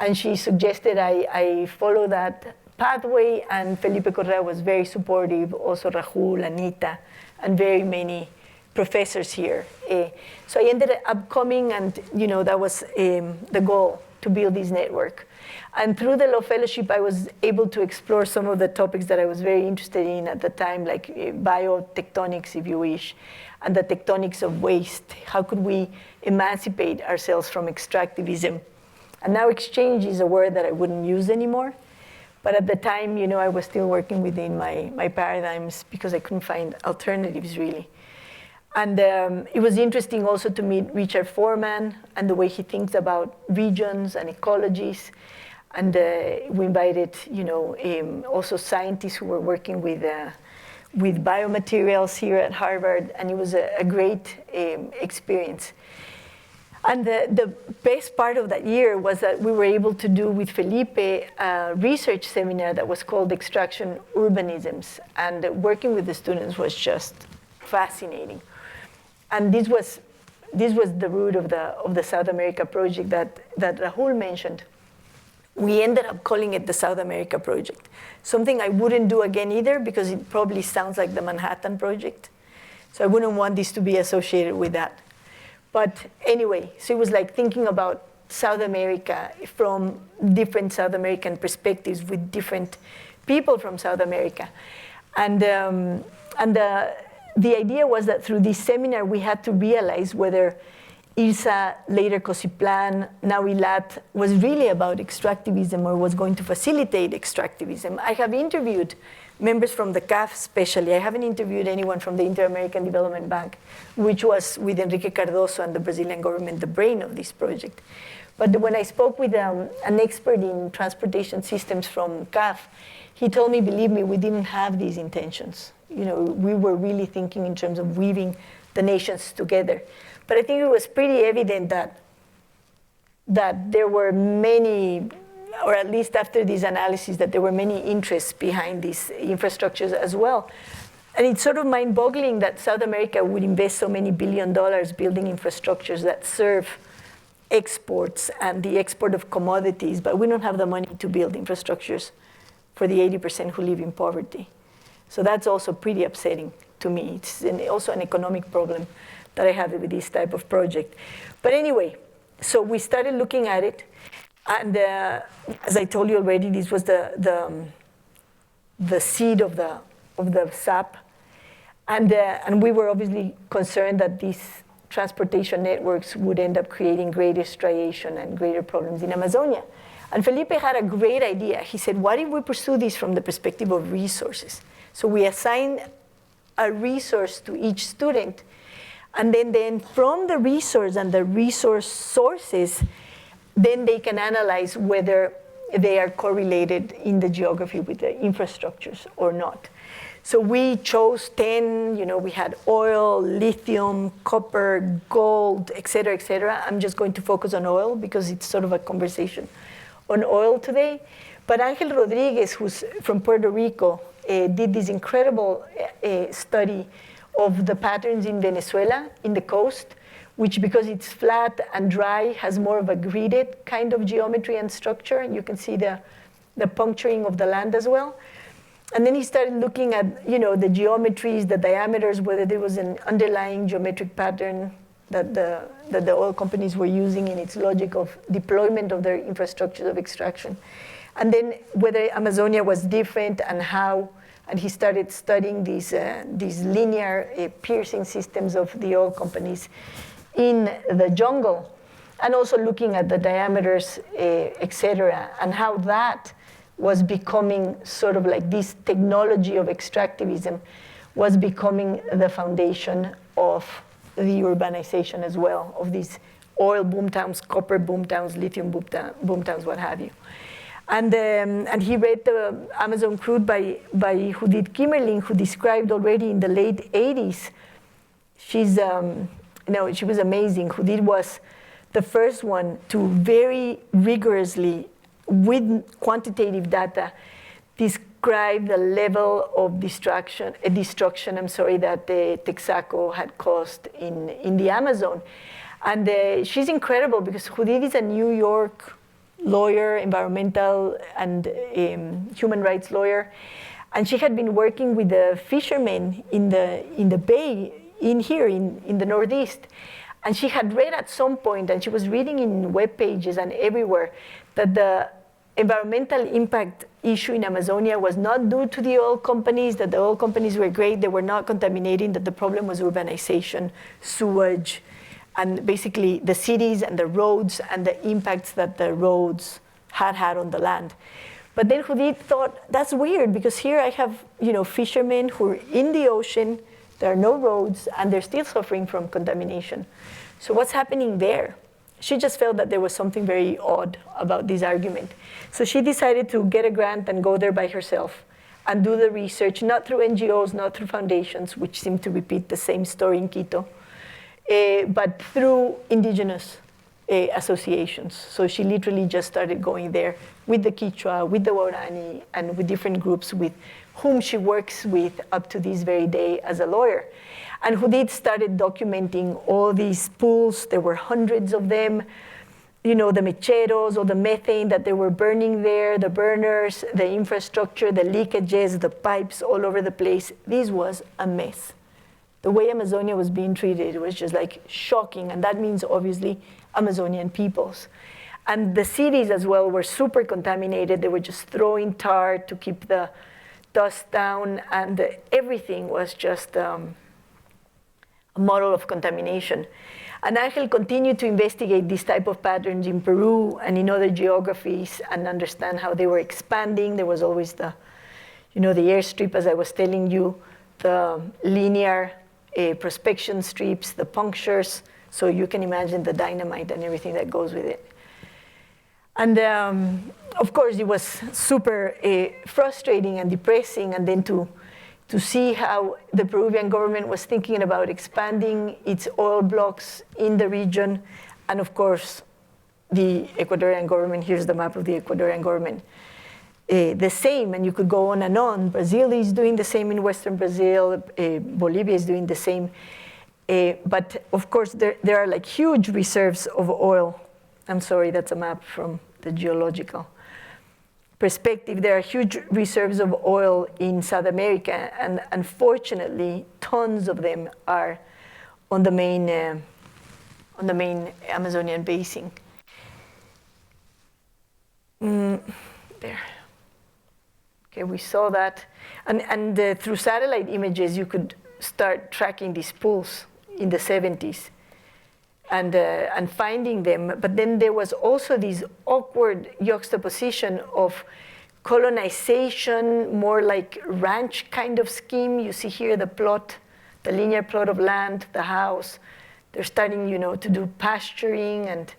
And she suggested I follow that pathway, and Felipe Correa was very supportive, also Rahul, Anita, and very many professors here. So I ended up coming, and you know, that was the goal, to build this network. And through the law fellowship, I was able to explore some of the topics that I was very interested in at the time, like biotectonics, if you wish, and the tectonics of waste. How could we emancipate ourselves from extractivism? And now exchange is a word that I wouldn't use anymore. But at the time, you know, I was still working within my paradigms because I couldn't find alternatives, really. And it was interesting also to meet Richard Foreman and the way he thinks about regions and ecologies. And we invited, you know, also scientists who were working with biomaterials here at Harvard, and it was a great experience. And the best part of that year was that we were able to do with Felipe a research seminar that was called Extraction Urbanisms. And working with the students was just fascinating. And this was the root of the South America project that Rahul mentioned. We ended up calling it the South America Project. Something I wouldn't do again either, because it probably sounds like the Manhattan Project. So I wouldn't want this to be associated with that. But anyway, so it was like thinking about South America from different South American perspectives with different people from South America. And the idea was that through this seminar, we had to realize whether IRSA, later COSIPLAN, now ILAT, was really about extractivism or was going to facilitate extractivism. I have interviewed members from the CAF especially. I haven't interviewed anyone from the Inter-American Development Bank, which was with Enrique Cardoso and the Brazilian government, the brain of this project. But when I spoke with an expert in transportation systems from CAF, he told me, believe me, we didn't have these intentions. You know, we were really thinking in terms of weaving the nations together. But I think it was pretty evident that there were many, or at least after this analysis, that there were many interests behind these infrastructures as well. And it's sort of mind-boggling that South America would invest so many $1 billion building infrastructures that serve exports and the export of commodities, but we don't have the money to build infrastructures for the 80% who live in poverty. So that's also pretty upsetting to me. It's also an economic problem that I have with this type of project. But anyway, so we started looking at it, and as I told you already, this was the seed of the SAP, and we were obviously concerned that these transportation networks would end up creating greater striation and greater problems in Amazonia. And Felipe had a great idea. He said, what if we pursue this from the perspective of resources? So we assign a resource to each student, and then from the resource and the resource sources, then they can analyze whether they are correlated in the geography with the infrastructures or not. So we chose 10, we had oil, lithium, copper, gold, et cetera, et cetera. I'm just going to focus on oil because it's sort of a conversation on oil today. But Angel Rodriguez, who's from Puerto Rico, did this incredible study of the patterns in Venezuela, in the coast, which because it's flat and dry, has more of a gridded kind of geometry and structure. You can see the puncturing of the land as well. And then he started looking at, the geometries, the diameters, whether there was an underlying geometric pattern that the oil companies were using in its logic of deployment of their infrastructures of extraction. And then whether Amazonia was different and how, and he started studying these linear piercing systems of the oil companies in the jungle, and also looking at the diameters, et cetera, and how that was becoming sort of like this technology of extractivism was becoming the foundation of the urbanization as well, of these oil boom towns, copper boom towns, lithium boom towns, what have you. And he read the Amazon Crude by Judith Kimmerling, who described already in the late 80s. She was amazing. Judith was the first one to very rigorously, with quantitative data, describe the level of destruction that Texaco had caused in the Amazon. And she's incredible because Judith is a New York lawyer, environmental and human rights lawyer. And she had been working with the fishermen in the bay, in the Northeast. And she had read at some point, and she was reading in web pages and everywhere, that the environmental impact issue in Amazonia was not due to the oil companies, that the oil companies were great, they were not contaminating, that the problem was urbanization, sewage, and basically the cities and the roads and the impacts that the roads had on the land. But then Judith thought, that's weird, because here I have fishermen who are in the ocean, there are no roads, and they're still suffering from contamination. So what's happening there? She just felt that there was something very odd about this argument. So she decided to get a grant and go there by herself and do the research, not through NGOs, not through foundations, which seem to repeat the same story in Quito, but through indigenous associations. So she literally just started going there with the Quechua, with the Waorani, and with different groups with whom she works with up to this very day as a lawyer. And Judith started documenting all these pools. There were hundreds of them, the mecheros or the methane that they were burning there, the burners, the infrastructure, the leakages, the pipes all over the place. This was a mess. The way Amazonia was being treated was just like shocking, and that means obviously Amazonian peoples. And the cities as well were super contaminated. They were just throwing tar to keep the dust down, and everything was just a model of contamination. And Angel continued to investigate these type of patterns in Peru and in other geographies and understand how they were expanding. There was always the airstrip, as I was telling you, the linear prospection strips, the punctures, so you can imagine the dynamite and everything that goes with it. And of course, it was super frustrating and depressing, and then to see how the Peruvian government was thinking about expanding its oil blocks in the region, and of course, the Ecuadorian government, here's the map of the Ecuadorian government, the same, and you could go on and on. Brazil is doing the same in Western Brazil, Bolivia is doing the same, but of course, there are like huge reserves of oil. I'm sorry, that's a map from the geological perspective. There are huge reserves of oil in South America, and unfortunately, tons of them are on the main Amazonian basin. There. Okay, we saw that, and through satellite images, you could start tracking these pools in the 70s. And finding them, but then there was also this awkward juxtaposition of colonization, more like ranch kind of scheme. You see here the plot, the linear plot of land, the house. They're starting, to do pasturing and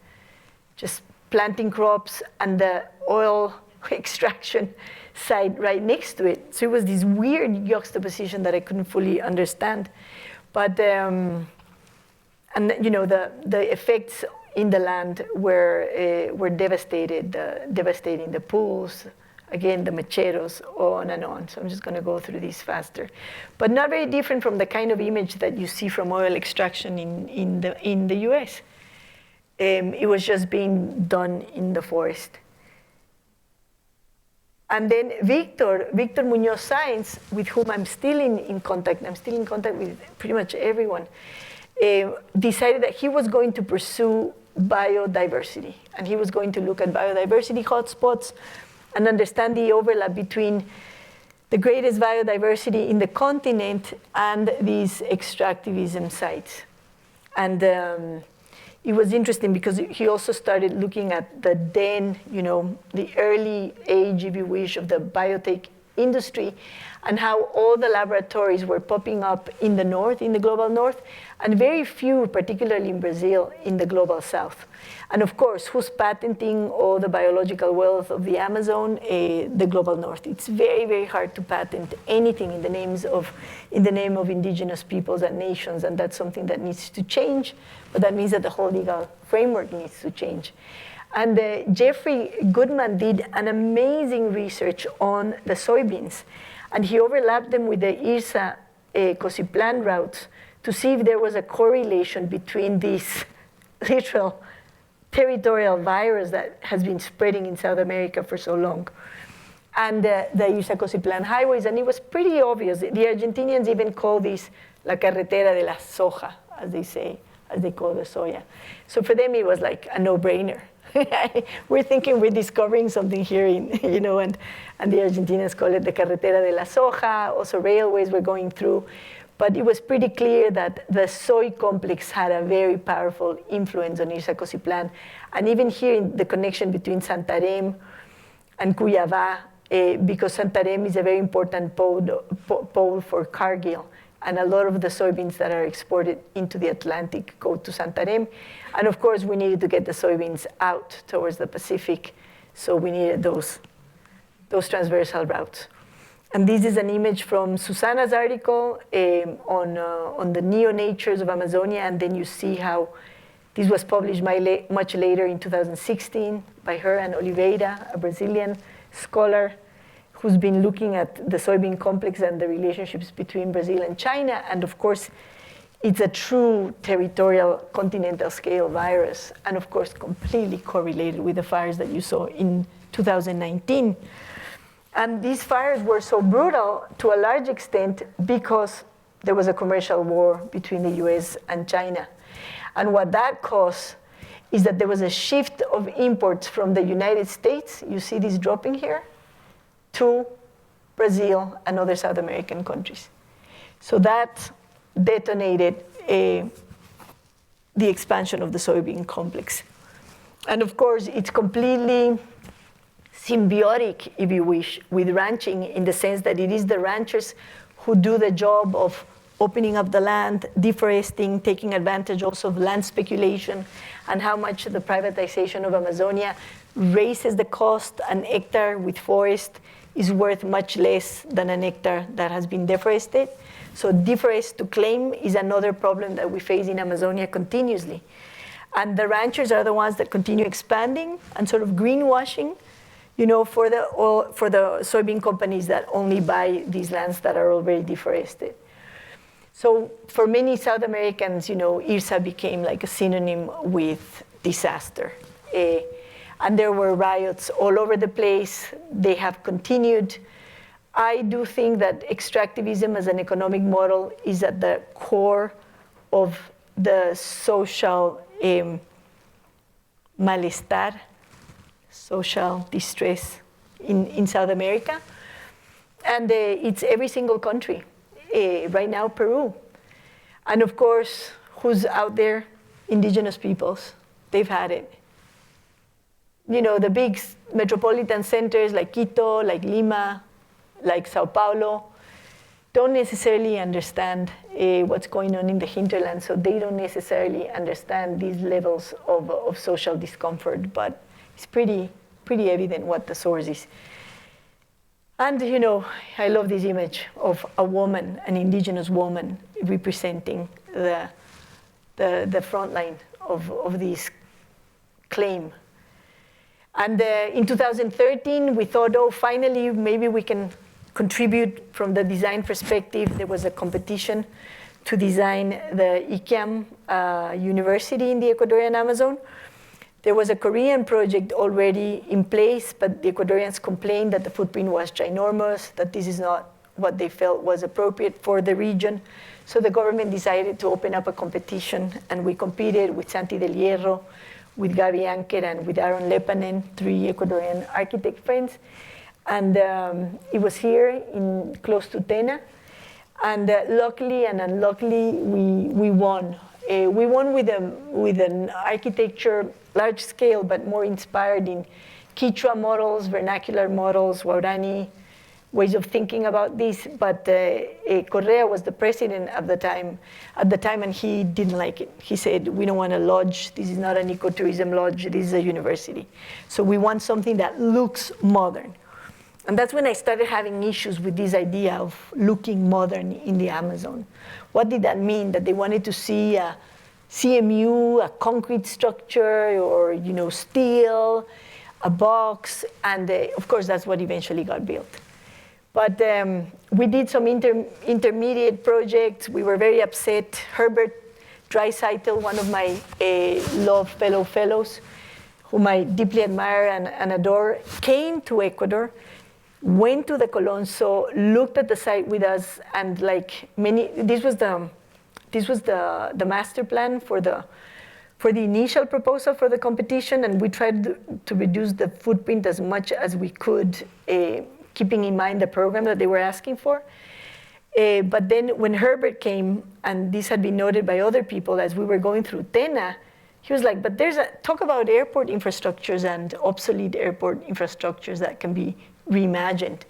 just planting crops, and the oil extraction site right next to it. So it was this weird juxtaposition that I couldn't fully understand. But, and you know, the effects in the land were devastating the pools, again, the mecheros, on and on. So I'm just going to go through these faster. But not very different from the kind of image that you see from oil extraction in the US. It was just being done in the forest. And then Victor Muñoz Sáenz, with whom I'm still in contact with pretty much everyone, decided that he was going to pursue biodiversity. And he was going to look at biodiversity hotspots and understand the overlap between the greatest biodiversity in the continent and these extractivism sites. And it was interesting because he also started looking at the then, you know, the early age, if you wish, of the biotech industry, and how all the laboratories were popping up in the north, in the global north, and very few, particularly in Brazil, in the global south. And of course, who's patenting all the biological wealth of the Amazon? The global north. It's very, very hard to patent anything in the name of indigenous peoples and nations, and that's something that needs to change, but that means that the whole legal framework needs to change. And Jeffrey Goodman did an amazing research on the soybeans, and he overlapped them with the IRSA Cosiplan routes to see if there was a correlation between this literal territorial virus that has been spreading in South America for so long and the IRSA Cosiplan highways, and it was pretty obvious. The Argentinians even call this la carretera de la soja, as they say, as they call the soya. So for them, it was like a no-brainer. We're thinking we're discovering something here, you know, and the Argentinians call it the carretera de la soja. Also, railways were going through. But it was pretty clear that the soy complex had a very powerful influence on IRSA Cosiplan. And even here, in the connection between Santarém and Cuiabá, because Santarém is a very important pole for Cargill. And a lot of the soybeans that are exported into the Atlantic go to Santarém. And of course, we needed to get the soybeans out towards the Pacific. So we needed those transversal routes. And this is an image from Susana's article on the neo-natures of Amazonia. And then you see how this was published much later in 2016 by her and Oliveira, a Brazilian scholar who's been looking at the soybean complex and the relationships between Brazil and China. And of course, it's a true territorial continental scale virus. And of course, completely correlated with the fires that you saw in 2019. And these fires were so brutal to a large extent because there was a commercial war between the US and China. And what that caused is that there was a shift of imports from the United States, you see this dropping here, to Brazil and other South American countries. So that detonated the expansion of the soybean complex. And of course, it's completely symbiotic, if you wish, with ranching in the sense that it is the ranchers who do the job of opening up the land, deforesting, taking advantage also of land speculation, and how much the privatization of Amazonia raises the cost. An hectare with forest is worth much less than an hectare that has been deforested. So deforest to claim is another problem that we face in Amazonia continuously. And the ranchers are the ones that continue expanding and sort of greenwashing, you know, for the soybean companies that only buy these lands that are already deforested. So for many South Americans, you know, IRSA became like a synonym with disaster. And there were riots all over the place. They have continued. I do think that extractivism as an economic model is at the core of the social malestar, social distress in South America. And it's every single country. Right now, Peru. And of course, who's out there? Indigenous peoples. They've had it. You know, the big metropolitan centers like Quito, like Lima, like Sao Paulo, don't necessarily understand what's going on in the hinterland, so they don't necessarily understand these levels of social discomfort, but it's pretty pretty evident what the source is. And you know, I love this image of a woman, an indigenous woman, representing the front line of this claim. And in 2013, we thought, oh, finally, maybe we can contribute from the design perspective. There was a competition to design the ICAM University in the Ecuadorian Amazon. There was a Korean project already in place, but the Ecuadorians complained that the footprint was ginormous, that this is not what they felt was appropriate for the region. So the government decided to open up a competition, and we competed with Santi Del Hierro, with Gaby Anker, and with Aaron Lepanen, 3 Ecuadorian architect friends. And it was here close to Tena. And luckily and unluckily, we won. We won with an architecture, large scale, but more inspired in Quechua models, vernacular models, Guarani ways of thinking about this. But Correa was the president at the time, and he didn't like it. He said, we don't want a lodge. This is not an ecotourism lodge. This is a university. So we want something that looks modern. And that's when I started having issues with this idea of looking modern in the Amazon. What did that mean? That they wanted to see a CMU, a concrete structure, or steel, a box, and of course that's what eventually got built. But we did some intermediate projects. We were very upset. Herbert Dreisaitl, one of my fellows, whom I deeply admire and adore, came to Ecuador, went to the Colonso, looked at the site with us, and this was the master plan for the initial proposal for the competition, and we tried to reduce the footprint as much as we could, keeping in mind the program that they were asking for. But then when Herbert came, and this had been noted by other people as we were going through Tena, he was like, but talk about airport infrastructures and obsolete airport infrastructures that can be reimagined.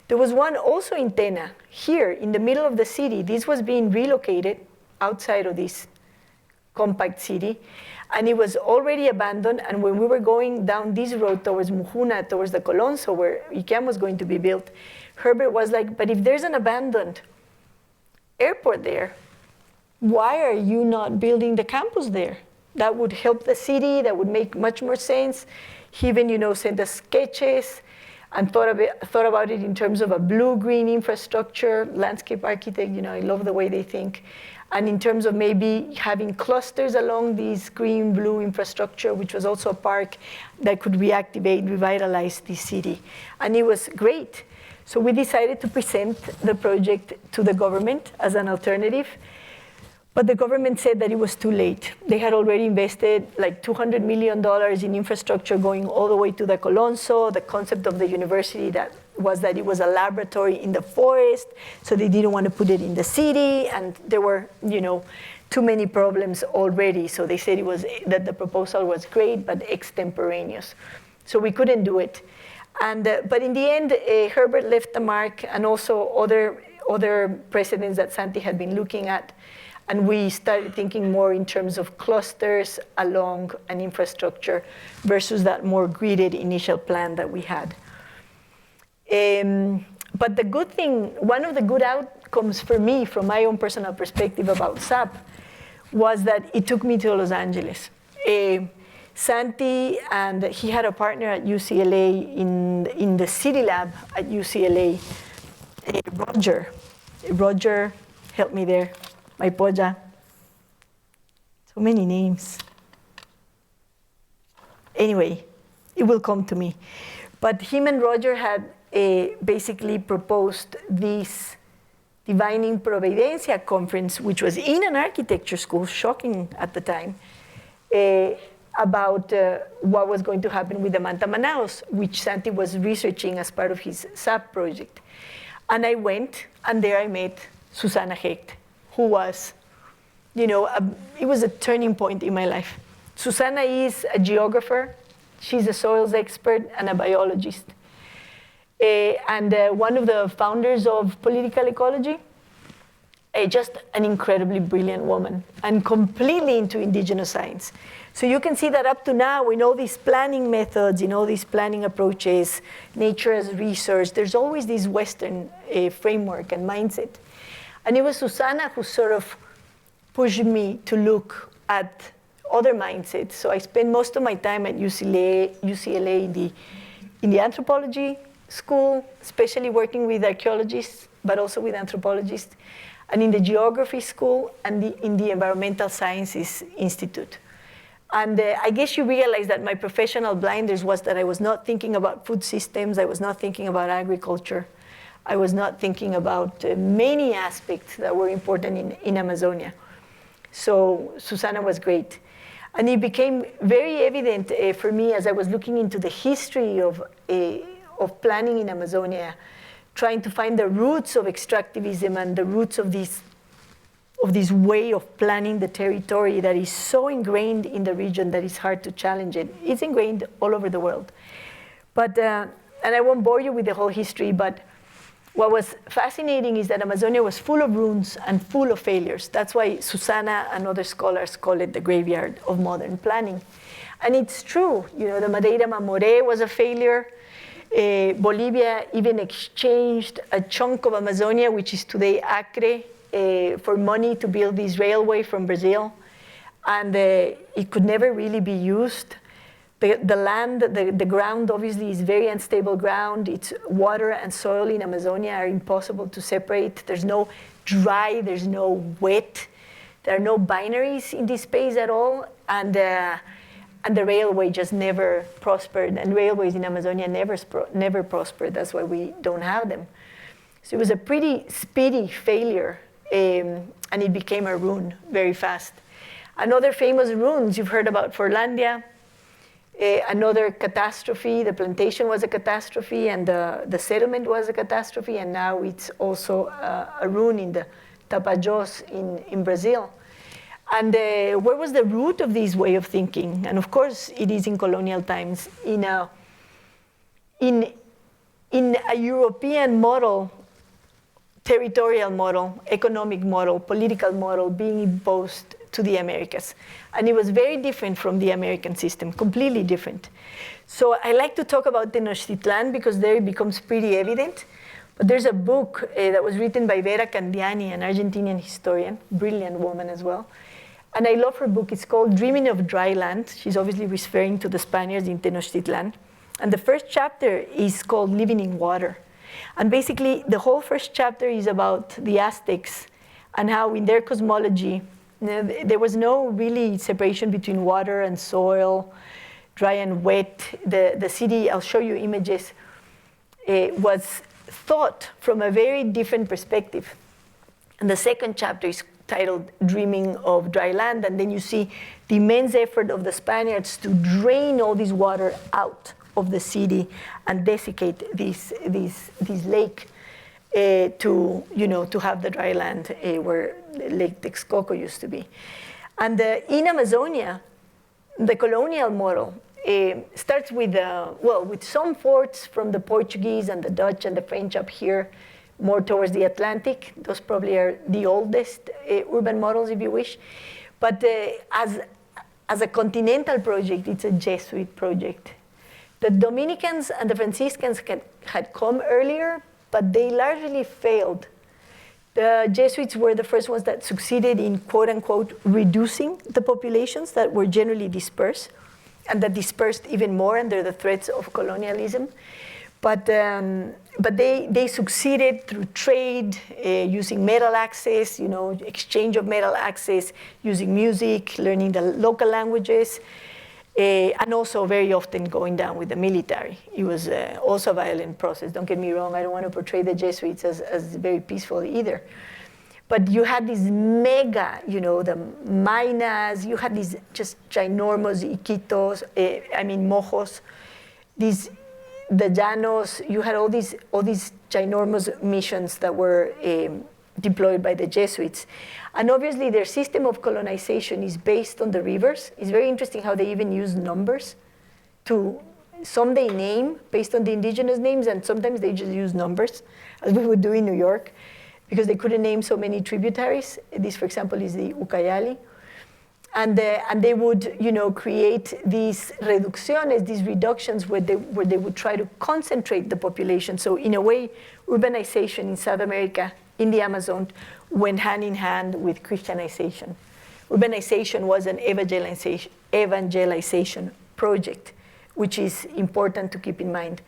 There was one also in Tena, here in the middle of the city. This was being relocated outside of this compact city, and it was already abandoned. And when we were going down this road towards Mujuna, towards the Colonso, where ICAM was going to be built, Herbert was like, but if there's an abandoned airport there, why are you not building the campus there? That would help the city, that would make much more sense. He even, sent us sketches and thought about it in terms of a blue-green infrastructure, landscape architect, I love the way they think. And in terms of maybe having clusters along this green-blue infrastructure, which was also a park that could reactivate, revitalize the city. And it was great. So we decided to present the project to the government as an alternative. But the government said that it was too late. They had already invested like $200 million in infrastructure going all the way to the Colonso. The concept of the university that it was a laboratory in the forest, so they didn't want to put it in the city, and there were, too many problems already. So they said that the proposal was great, but extemporaneous. So we couldn't do it. And but in the end, Herbert left the mark, and also other precedents that Santi had been looking at. And we started thinking more in terms of clusters along an infrastructure versus that more gridded initial plan that we had. But the good thing, one of the good outcomes for me, from my own personal perspective about SAP, was that it took me to Los Angeles. Santi, and he had a partner at UCLA in the City Lab at UCLA, Roger, help me there. My poja. So many names. Anyway, it will come to me. But him and Roger had basically proposed this Divining Providencia conference, which was in an architecture school, shocking at the time, about what was going to happen with the Manta Manaus, which Santi was researching as part of his SAP project. And I went, and there I met Susanna Hecht, who was, it was a turning point in my life. Susanna is a geographer. She's a soils expert and a biologist. And one of the founders of political ecology. just an incredibly brilliant woman and completely into indigenous science. So you can see that up to now, in all these planning methods, in all these planning approaches, nature as research, there's always this Western framework and mindset. And it was Susana who sort of pushed me to look at other mindsets. So I spent most of my time at UCLA in the anthropology school, especially working with archaeologists, but also with anthropologists, and in the geography school and in the Environmental Sciences Institute. And I guess you realize that my professional blinders was that I was not thinking about food systems, I was not thinking about agriculture, I was not thinking about many aspects that were important in Amazonia. So Susana was great. And it became very evident for me as I was looking into the history of planning in Amazonia, trying to find the roots of extractivism and the roots of this way of planning the territory that is so ingrained in the region that it's hard to challenge it. It's ingrained all over the world. But, and I won't bore you with the whole history, but what was fascinating is that Amazonia was full of ruins and full of failures. That's why Susana and other scholars call it the graveyard of modern planning. And it's true, the Madeira Mamoré was a failure. Bolivia even exchanged a chunk of Amazonia, which is today Acre, for money to build this railway from Brazil. And it could never really be used. The land, the ground obviously is very unstable ground. It's water and soil in Amazonia are impossible to separate. There's no dry, there's no wet. There are no binaries in this space at all. And the railway just never prospered. And railways in Amazonia never prospered. That's why we don't have them. So it was a pretty speedy failure. And it became a ruin very fast. Another famous ruins you've heard about Forlandia. Another catastrophe, the plantation was a catastrophe and the settlement was a catastrophe, and now it's also a ruin in the Tapajós in Brazil. And where was the root of this way of thinking? And of course, it is in colonial times, in a European model, territorial model, economic model, political model being imposed to the Americas. And it was very different from the American system, completely different. So I like to talk about Tenochtitlan because there it becomes pretty evident. But there's a book that was written by Vera Candiani, an Argentinian historian, brilliant woman as well. And I love her book. It's called Dreaming of Dry Land. She's obviously referring to the Spaniards in Tenochtitlan. And the first chapter is called Living in Water. And basically, the whole first chapter is about the Aztecs and how in their cosmology, there was no really separation between water and soil, dry and wet. The city, I'll show you images, was thought from a very different perspective. And the second chapter is titled Dreaming of Dry Land, and then you see the immense effort of the Spaniards to drain all this water out of the city and desiccate this lake to have the dry land where Lake Texcoco used to be. And in Amazonia, the colonial model starts with some forts from the Portuguese and the Dutch and the French up here, more towards the Atlantic. Those probably are the oldest urban models, if you wish. But as a continental project, it's a Jesuit project. The Dominicans and the Franciscans had come earlier, but they largely failed. The Jesuits were the first ones that succeeded in, quote unquote, reducing the populations that were generally dispersed, and that dispersed even more under the threats of colonialism. But they succeeded through trade, using metal access, exchange of metal access, using music, learning the local languages, and also very often going down with the military. It was also a violent process. Don't get me wrong, I don't want to portray the Jesuits as very peaceful either. But you had these mega, the minas, you had these just ginormous iquitos, mojos, the llanos, you had all these ginormous missions that were deployed by the Jesuits. And obviously their system of colonization is based on the rivers. It's very interesting how they even use numbers some they name based on the indigenous names, and sometimes they just use numbers, as we would do in New York. because they couldn't name so many tributaries. This, for example, is the Ucayali. And they would, create these reducciones, these reductions where they would try to concentrate the population. So in a way, urbanization in South America, in the Amazon, went hand in hand with Christianization. Urbanization was an evangelization project, which is important to keep in mind.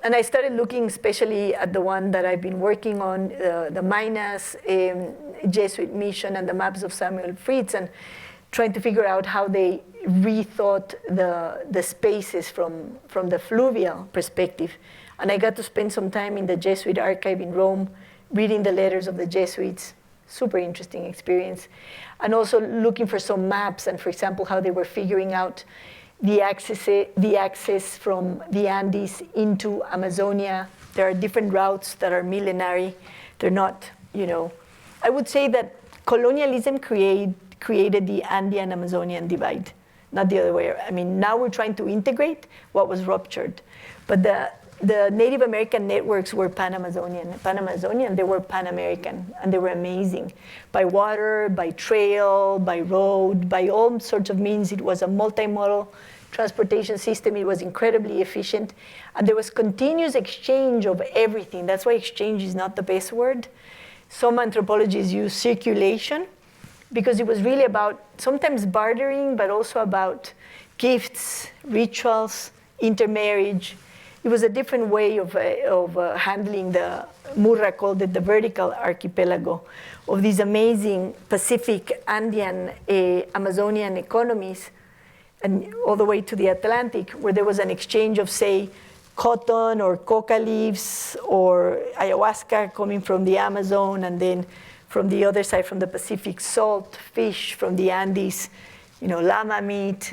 And I started looking especially at the one that I've been working on, the Minas Jesuit mission and the maps of Samuel Fritz, and trying to figure out how they rethought the spaces from the fluvial perspective. And I got to spend some time in the Jesuit archive in Rome, reading the letters of the Jesuits. Super interesting experience. And also looking for some maps and, for example, how they were figuring out the access from the Andes into Amazonia. There are different routes that are millenary. They're not, I would say that colonialism created the Andean Amazonian divide, not the other way around. I mean, now we're trying to integrate what was ruptured. But the Native American networks were Pan-Amazonian, they were Pan-American, and they were amazing. By water, by trail, by road, by all sorts of means. It was a multimodal transportation system. It was incredibly efficient. And there was continuous exchange of everything. That's why exchange is not the best word. Some anthropologists use circulation, because it was really about sometimes bartering, but also about gifts, rituals, intermarriage. It was a different way of handling the, Murra called it the vertical archipelago, of these amazing Pacific, Andean, Amazonian economies, and all the way to the Atlantic, where there was an exchange of, say, cotton or coca leaves or ayahuasca coming from the Amazon, and then from the other side, from the Pacific, salt, fish from the Andes, llama meat,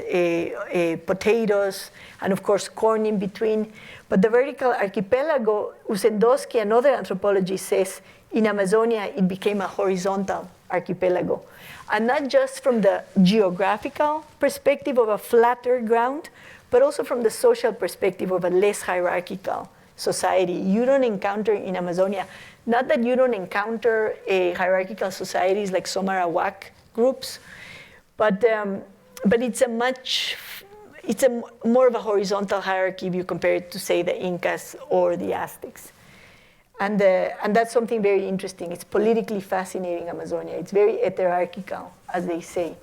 potatoes, and of course corn in between. But the vertical archipelago, Usendowski, another anthropologist, says in Amazonia it became a horizontal archipelago. And not just from the geographical perspective of a flatter ground, but also from the social perspective of a less hierarchical society. You don't encounter in Amazonia, not that you don't encounter hierarchical societies like some Arawak groups, but it's more of a horizontal hierarchy if you compare it to, say, the Incas or the Aztecs. And that's something very interesting. It's politically fascinating, Amazonia. It's very heterarchical, as they say.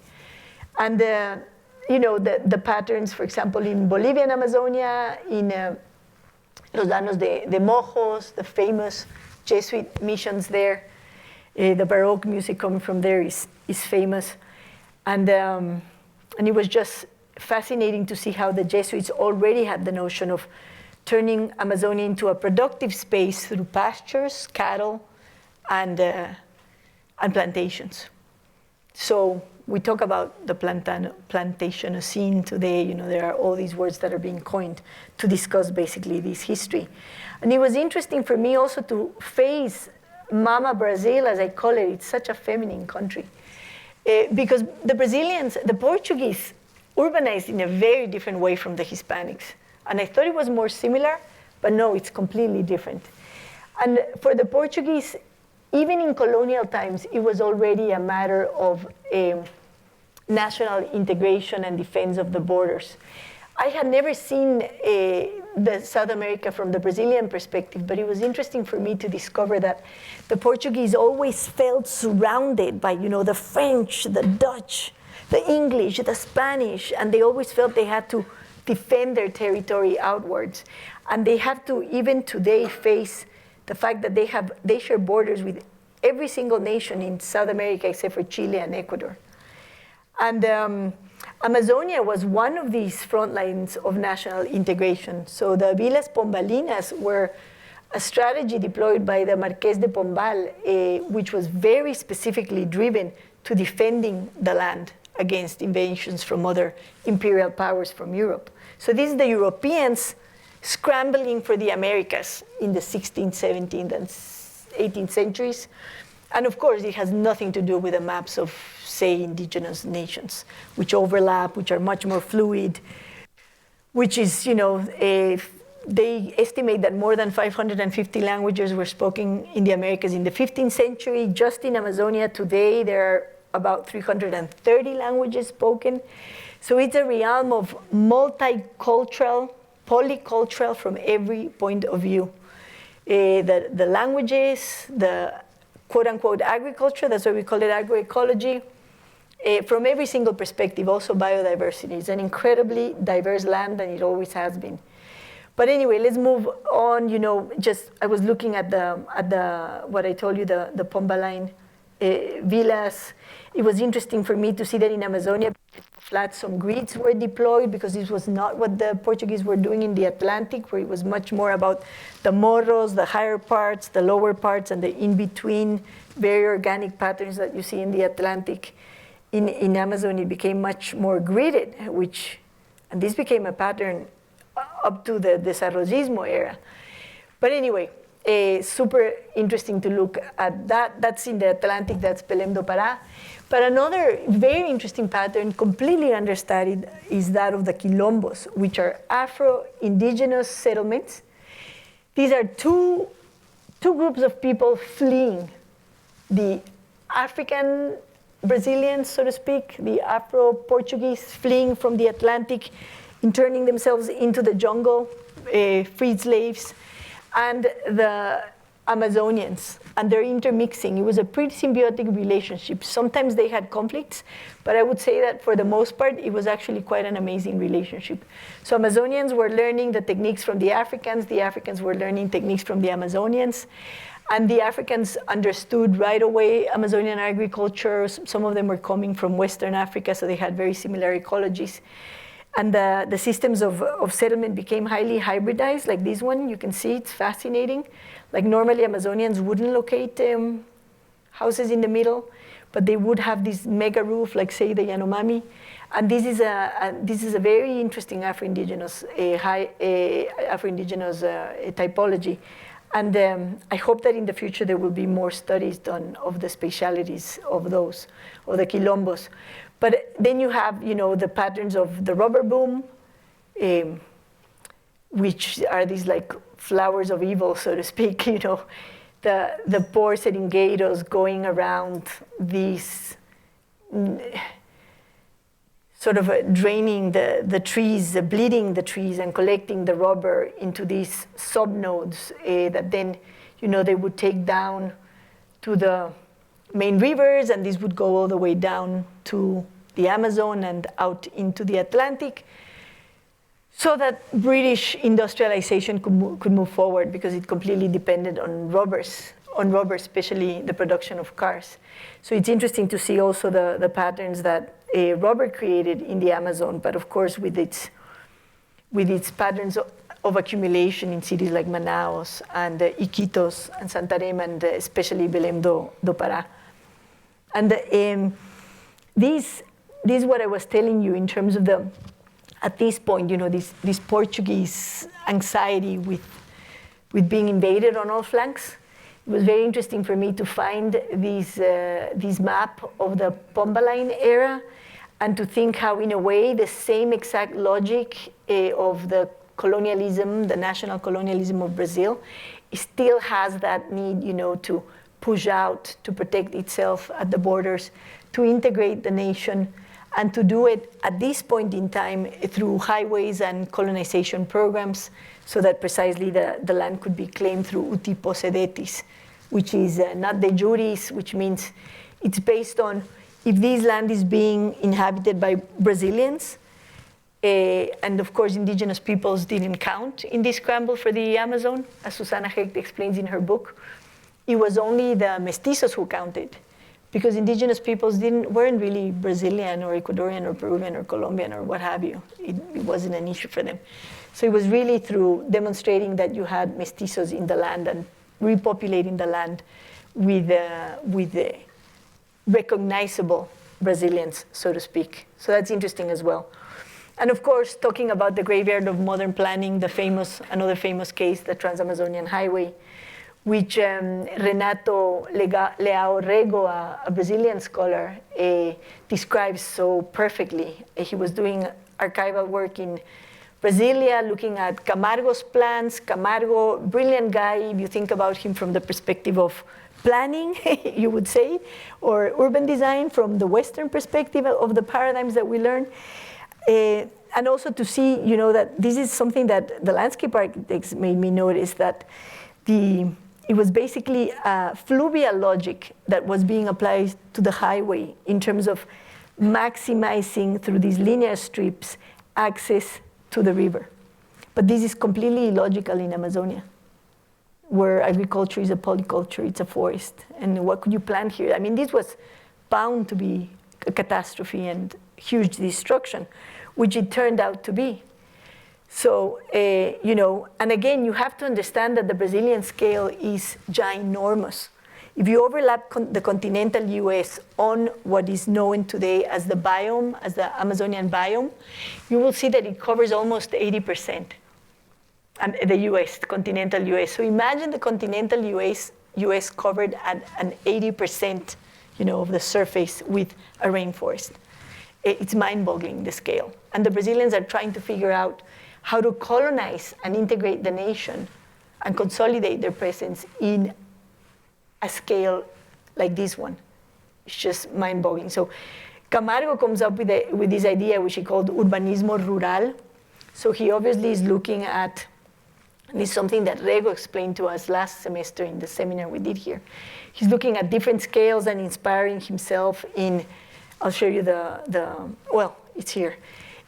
And the patterns, for example, in Bolivian Amazonia, in Los Llanos de Mojos, the famous Jesuit missions there, the Baroque music coming from there is famous. And it was just fascinating to see how the Jesuits already had the notion of turning Amazonia into a productive space through pastures, cattle, and plantations. So we talk about the plantationocene today. There are all these words that are being coined to discuss basically this history. And it was interesting for me also to face Mama Brazil, as I call it. It's such a feminine country. Because the Portuguese urbanized in a very different way from the Hispanics. And I thought it was more similar, but no, it's completely different. And for the Portuguese, even in colonial times, it was already a matter of national integration and defense of the borders. I had never seen the South America from the Brazilian perspective, but it was interesting for me to discover that the Portuguese always felt surrounded by, the French, the Dutch, the English, the Spanish, and they always felt they had to defend their territory outwards. And they have to, even today, face the fact that they share borders with every single nation in South America except for Chile and Ecuador. And Amazonia was one of these front lines of national integration. So the Vilas Pombalinas were a strategy deployed by the Marqués de Pombal, which was very specifically driven to defending the land against invasions from other imperial powers from Europe. So this is the Europeans scrambling for the Americas in the 16th, 17th, and 18th centuries. And of course, it has nothing to do with the maps of, say, indigenous nations, which overlap, which are much more fluid, which is, they estimate that more than 550 languages were spoken in the Americas in the 15th century. Just in Amazonia today, there are about 330 languages spoken. So it's a realm of multicultural, polycultural from every point of view. The languages, the quote-unquote agriculture, that's why we call it agroecology, from every single perspective, also biodiversity. It's an incredibly diverse land, and it always has been. But anyway, let's move on. I was looking at what I told you, the Pombaline villas. It was interesting for me to see that in Amazonia, flat, some grids were deployed, because this was not what the Portuguese were doing in the Atlantic, where it was much more about the morros, the higher parts, the lower parts, and the in-between, very organic patterns that you see in the Atlantic. In Amazon, it became much more gridded, and this became a pattern up to the Desarrollismo era. But anyway, super interesting to look at that. That's in the Atlantic, that's Belém do Pará. But another very interesting pattern, completely understudied, is that of the quilombos, which are Afro-indigenous settlements. These are two groups of people fleeing the African Brazilians, so to speak, the Afro-Portuguese fleeing from the Atlantic, interning themselves into the jungle, freed slaves, and the Amazonians, and they're intermixing. It was a pretty symbiotic relationship. Sometimes they had conflicts, but I would say that for the most part, it was actually quite an amazing relationship. So Amazonians were learning the techniques from the Africans were learning techniques from the Amazonians, and the Africans understood right away Amazonian agriculture. Some of them were coming from Western Africa, so they had very similar ecologies. And the systems of settlement became highly hybridized, like this one. You can see it's fascinating. Like normally Amazonians wouldn't locate houses in the middle, but they would have this mega roof, like say the Yanomami. And this is a very interesting Afro-Indigenous typology. And I hope that in the future there will be more studies done of the specialities of those, of the quilombos. But then you have, the patterns of the rubber boom, which are these like flowers of evil, so to speak. The poor seringueiros going around these, sort of draining the trees, bleeding the trees, and collecting the rubber into these subnodes that then, they would take down to the main rivers, and these would go all the way down to the Amazon and out into the Atlantic, so that British industrialization could move forward, because it completely depended on rubber, especially the production of cars. So it's interesting to see also the patterns that rubber created in the Amazon, but of course with its patterns of accumulation in cities like Manaus and Iquitos and Santarém, and especially Belém do Pará. And this is what I was telling you in terms of at this point, this Portuguese anxiety with being invaded on all flanks. It was very interesting for me to find this map of the Pombaline era, and to think how, in a way, the same exact logic of the colonialism, the national colonialism of Brazil, still has that need, to push out, to protect itself at the borders, to integrate the nation, and to do it at this point in time through highways and colonization programs, so that precisely the land could be claimed through uti possedetis, which is not de juris, which means it's based on if this land is being inhabited by Brazilians, and of course indigenous peoples didn't count in this scramble for the Amazon, as Susana Hecht explains in her book. It was only the mestizos who counted, because indigenous peoples weren't really Brazilian or Ecuadorian or Peruvian or Colombian or what have you. It wasn't an issue for them. So it was really through demonstrating that you had mestizos in the land and repopulating the land with the recognizable Brazilians, so to speak. So that's interesting as well. And of course, talking about the graveyard of modern planning, another famous case, the Trans-Amazonian Highway, which Renato Leao Rego, a Brazilian scholar, describes so perfectly. He was doing archival work in Brasilia, looking at Camargo's plans. Camargo, brilliant guy, if you think about him from the perspective of planning, you would say, or urban design from the Western perspective of the paradigms that we learn. And also to see, that this is something that the landscape architects made me notice, that it was basically a fluvial logic that was being applied to the highway in terms of maximizing through these linear strips access to the river. But this is completely illogical in Amazonia, where agriculture is a polyculture, it's a forest. And what could you plant here? I mean, this was bound to be a catastrophe and huge destruction, which it turned out to be. So, and again, you have to understand that the Brazilian scale is ginormous. If you overlap the continental US on what is known today as the biome, as the Amazonian biome, you will see that it covers almost 80%. And the US, continental US. So imagine the continental US covered at an 80%, of the surface with a rainforest. It's mind-boggling, the scale. And the Brazilians are trying to figure out how to colonize and integrate the nation and consolidate their presence in a scale like this one. It's just mind-boggling. So Camargo comes up with this idea, which he called urbanismo rural. So he obviously is looking at, and it's something that Rego explained to us last semester in the seminar we did here. He's looking at different scales and inspiring himself in, I'll show you well, it's here.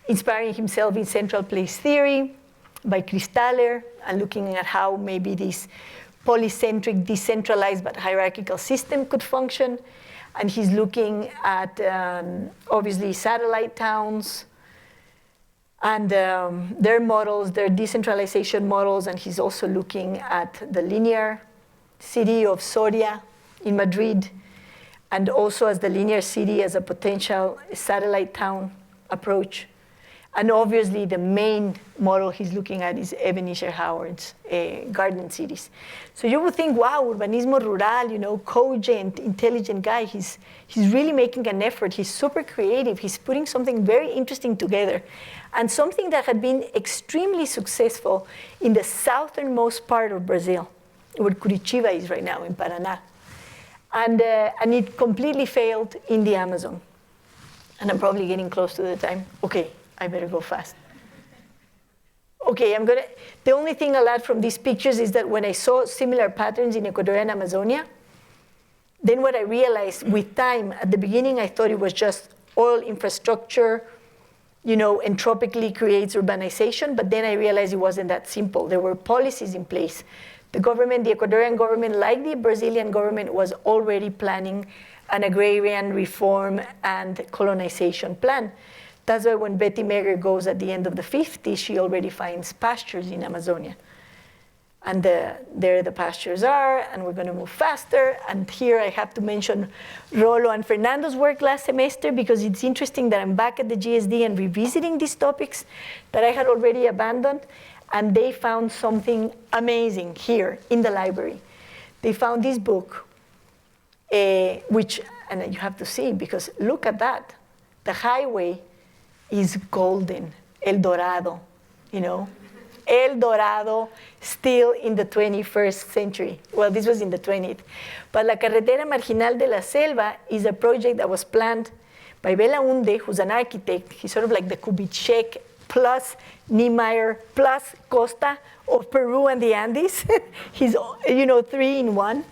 Inspiring himself in central place theory by Kristaller, and looking at how maybe this polycentric, decentralized, but hierarchical system could function. And he's looking at, obviously, satellite towns and their models, their decentralization models, and he's also looking at the linear city of Soria in Madrid, and also as the linear city as a potential satellite town approach. And obviously, the main model he's looking at is Ebenezer Howard's garden cities. So you would think, wow, urbanismo rural, cogent, intelligent guy. He's really making an effort. He's super creative. He's putting something very interesting together. And something that had been extremely successful in the southernmost part of Brazil, where Curitiba is right now, in Paraná. And it completely failed in the Amazon. And I'm probably getting close to the time. Okay. I better go fast. Okay, the only thing I'll add from these pictures is that when I saw similar patterns in Ecuador and Amazonia, then what I realized with time, at the beginning I thought it was just oil infrastructure, entropically creates urbanization, but then I realized it wasn't that simple. There were policies in place. The Ecuadorian government, like the Brazilian government, was already planning an agrarian reform and colonization plan. That's why when Betty Meagher goes at the end of the 50s, she already finds pastures in Amazonia. And there the pastures are, and we're going to move faster. And here I have to mention Rolo and Fernando's work last semester, because it's interesting that I'm back at the GSD and revisiting these topics that I had already abandoned. And they found something amazing here in the library. They found this book, which, and you have to see, because look at that. The highway is golden, El Dorado, El Dorado, still in the 21st century. Well, this was in the 20th. But La Carretera Marginal de la Selva is a project that was planned by Belaunde, who's an architect. He's sort of like the Kubitschek plus Niemeyer plus Costa of Peru and the Andes. He's, 3 in 1.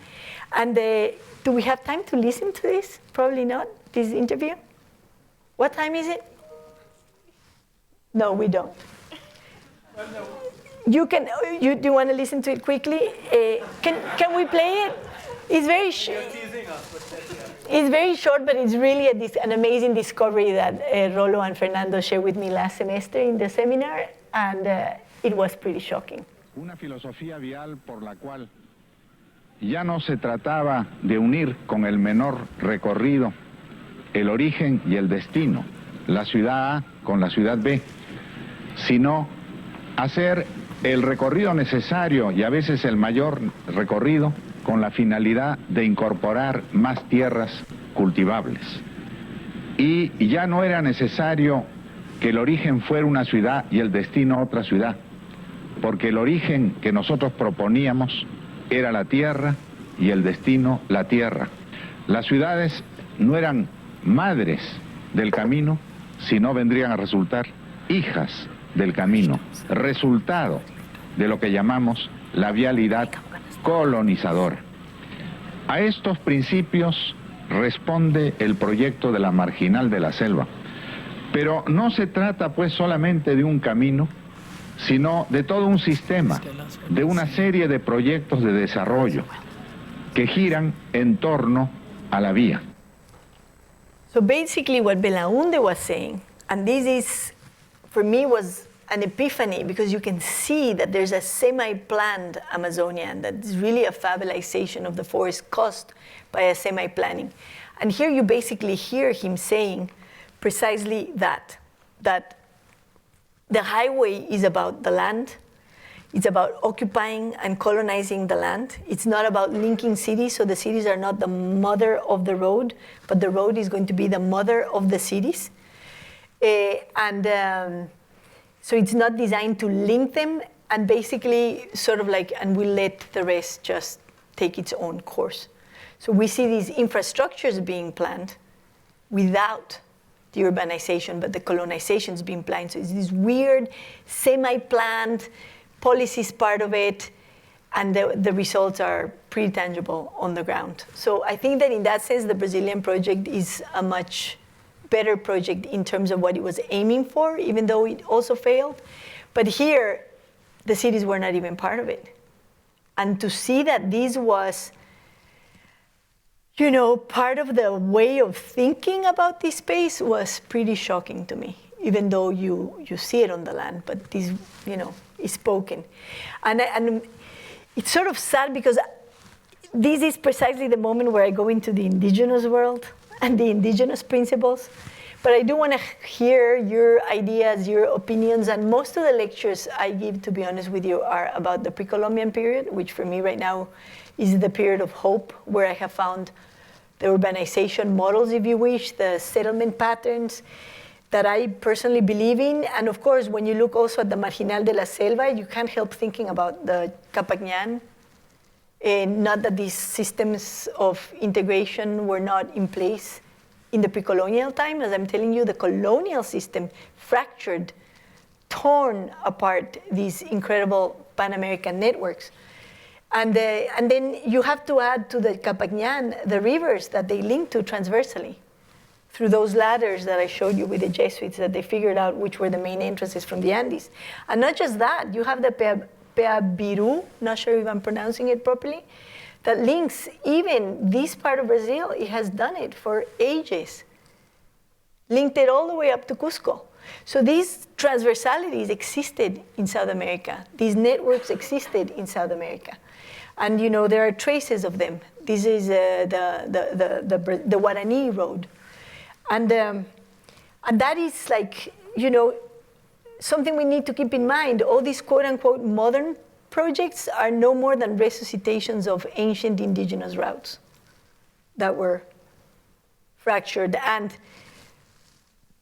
And do we have time to listen to this? Probably not, this interview. What time is it? No, we don't. You can. Do you want to listen to it quickly? Can we play it? It's very short. It's very short, but it's really an amazing discovery that Rolo and Fernando shared with me last semester in the seminar, and it was pretty shocking. Una filosofía vial por la cual ya no se trataba de unir con el menor recorrido el origen y el destino, la ciudad A con la ciudad B, sino hacer el recorrido necesario y a veces el mayor recorrido con la finalidad de incorporar más tierras cultivables. Y ya no era necesario que el origen fuera una ciudad y el destino otra ciudad, porque el origen que nosotros proponíamos era la tierra y el destino la tierra. Las ciudades no eran madres del camino, sino vendrían a resultar hijas del camino, resultado de lo que llamamos la vialidad colonizadora. A estos principios responde el proyecto de la Marginal de la Selva. Pero no se trata pues solamente de un camino, sino de todo un sistema, de una serie de proyectos de desarrollo que giran en torno a la vía. So basically what Belaunde was saying, and this is, for me, was an epiphany, because you can see that there's a semi-planned Amazonia, and that is really a fabulization of the forest caused by a semi-planning. And here you basically hear him saying precisely that the highway is about the land. It's about occupying and colonizing the land. It's not about linking cities, so the cities are not the mother of the road, but the road is going to be the mother of the cities. So it's not designed to link them, and basically sort of like, and we'll let the rest just take its own course. So we see these infrastructures being planned without the urbanization, but the colonization is being planned. So it's this weird, semi-planned policies part of it, and the results are pretty tangible on the ground. So I think that in that sense, the Brazilian project is a much better project in terms of what it was aiming for, even though it also failed. But here, the cities were not even part of it. And to see that this was, part of the way of thinking about this space was pretty shocking to me, even though you see it on the land, but this, is spoken. And it's sort of sad because this is precisely the moment where I go into the indigenous world and the indigenous principles. But I do want to hear your ideas, your opinions, and most of the lectures I give, to be honest with you, are about the pre-Columbian period, which for me right now is the period of hope, where I have found the urbanization models, if you wish, the settlement patterns that I personally believe in. And of course, when you look also at the Marginal de la Selva, you can't help thinking about the Capagnan. Not that these systems of integration were not in place in the pre-colonial time. As I'm telling you, the colonial system fractured, torn apart these incredible Pan-American networks. And then you have to add to the Capagnan the rivers that they link to transversally through those ladders that I showed you with the Jesuits, that they figured out which were the main entrances from the Andes. And not just that, you have the Peabiru, not sure if I'm pronouncing it properly, that links even this part of Brazil. It has done it for ages, linked it all the way up to Cusco. So these transversalities existed in South America. These networks existed in South America. And there are traces of them. This is the Guarani Road. And that is like, something we need to keep in mind. All these quote unquote modern projects are no more than resuscitations of ancient indigenous routes that were fractured. And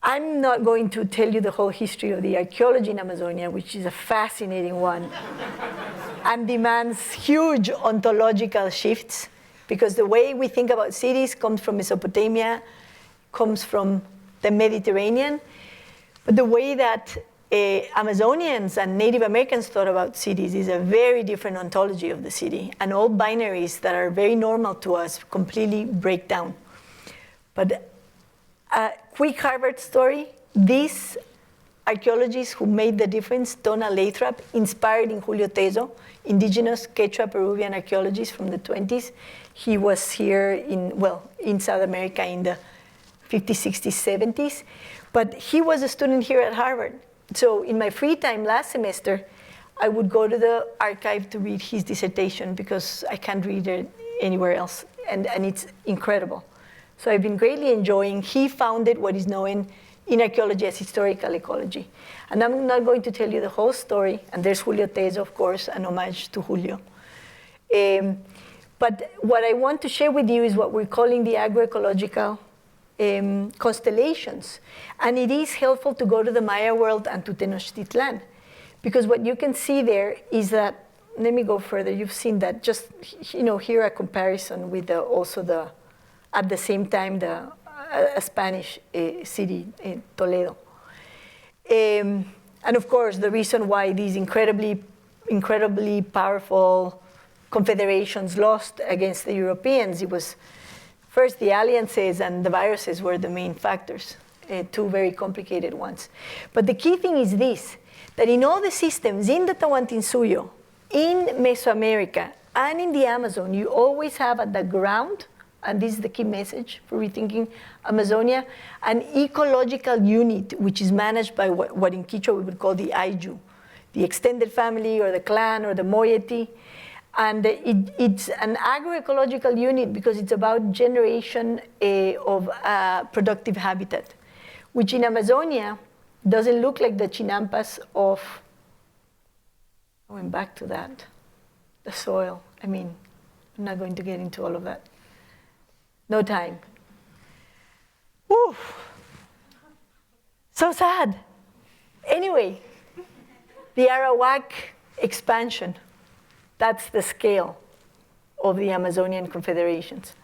I'm not going to tell you the whole history of the archaeology in Amazonia, which is a fascinating one and demands huge ontological shifts, because the way we think about cities comes from Mesopotamia, comes from the Mediterranean. But the way that Amazonians and Native Americans thought about cities is a very different ontology of the city. And all binaries that are very normal to us completely break down. But a quick Harvard story, these archaeologists who made the difference, Donna Lathrop, inspired in Julio Tezo, indigenous Quechua Peruvian archaeologist from the 20s. He was here in South America in the 50s, 60s, 70s. But he was a student here at Harvard. So in my free time last semester, I would go to the archive to read his dissertation, because I can't read it anywhere else. And it's incredible. So I've been greatly enjoying. He founded what is known in archaeology as historical ecology. And I'm not going to tell you the whole story. And there's Julio Tezo, of course, an homage to Julio. But what I want to share with you is what we're calling the agroecological constellations. And it is helpful to go to the Maya world and to Tenochtitlan, because what you can see there is that, let me go further, you've seen that, just, here a comparison with at the same time, a Spanish city, Toledo. And of course, the reason why these incredibly powerful confederations lost against the Europeans, it was first the alliances and the viruses were the main factors, two very complicated ones. But the key thing is this, that in all the systems, in the Tahuantinsuyo, in Mesoamerica, and in the Amazon, you always have at the ground, and this is the key message for rethinking Amazonia, an ecological unit which is managed by what in Quechua we would call the Ayllu, the extended family or the clan or the moiety. And it's an agroecological unit because it's about generation of productive habitat, which in Amazonia doesn't look like the chinampas of, going back to that, the soil. I mean, I'm not going to get into all of that. No time. Woo. So sad. Anyway, the Arawak expansion, that's the scale of the Amazonian confederations.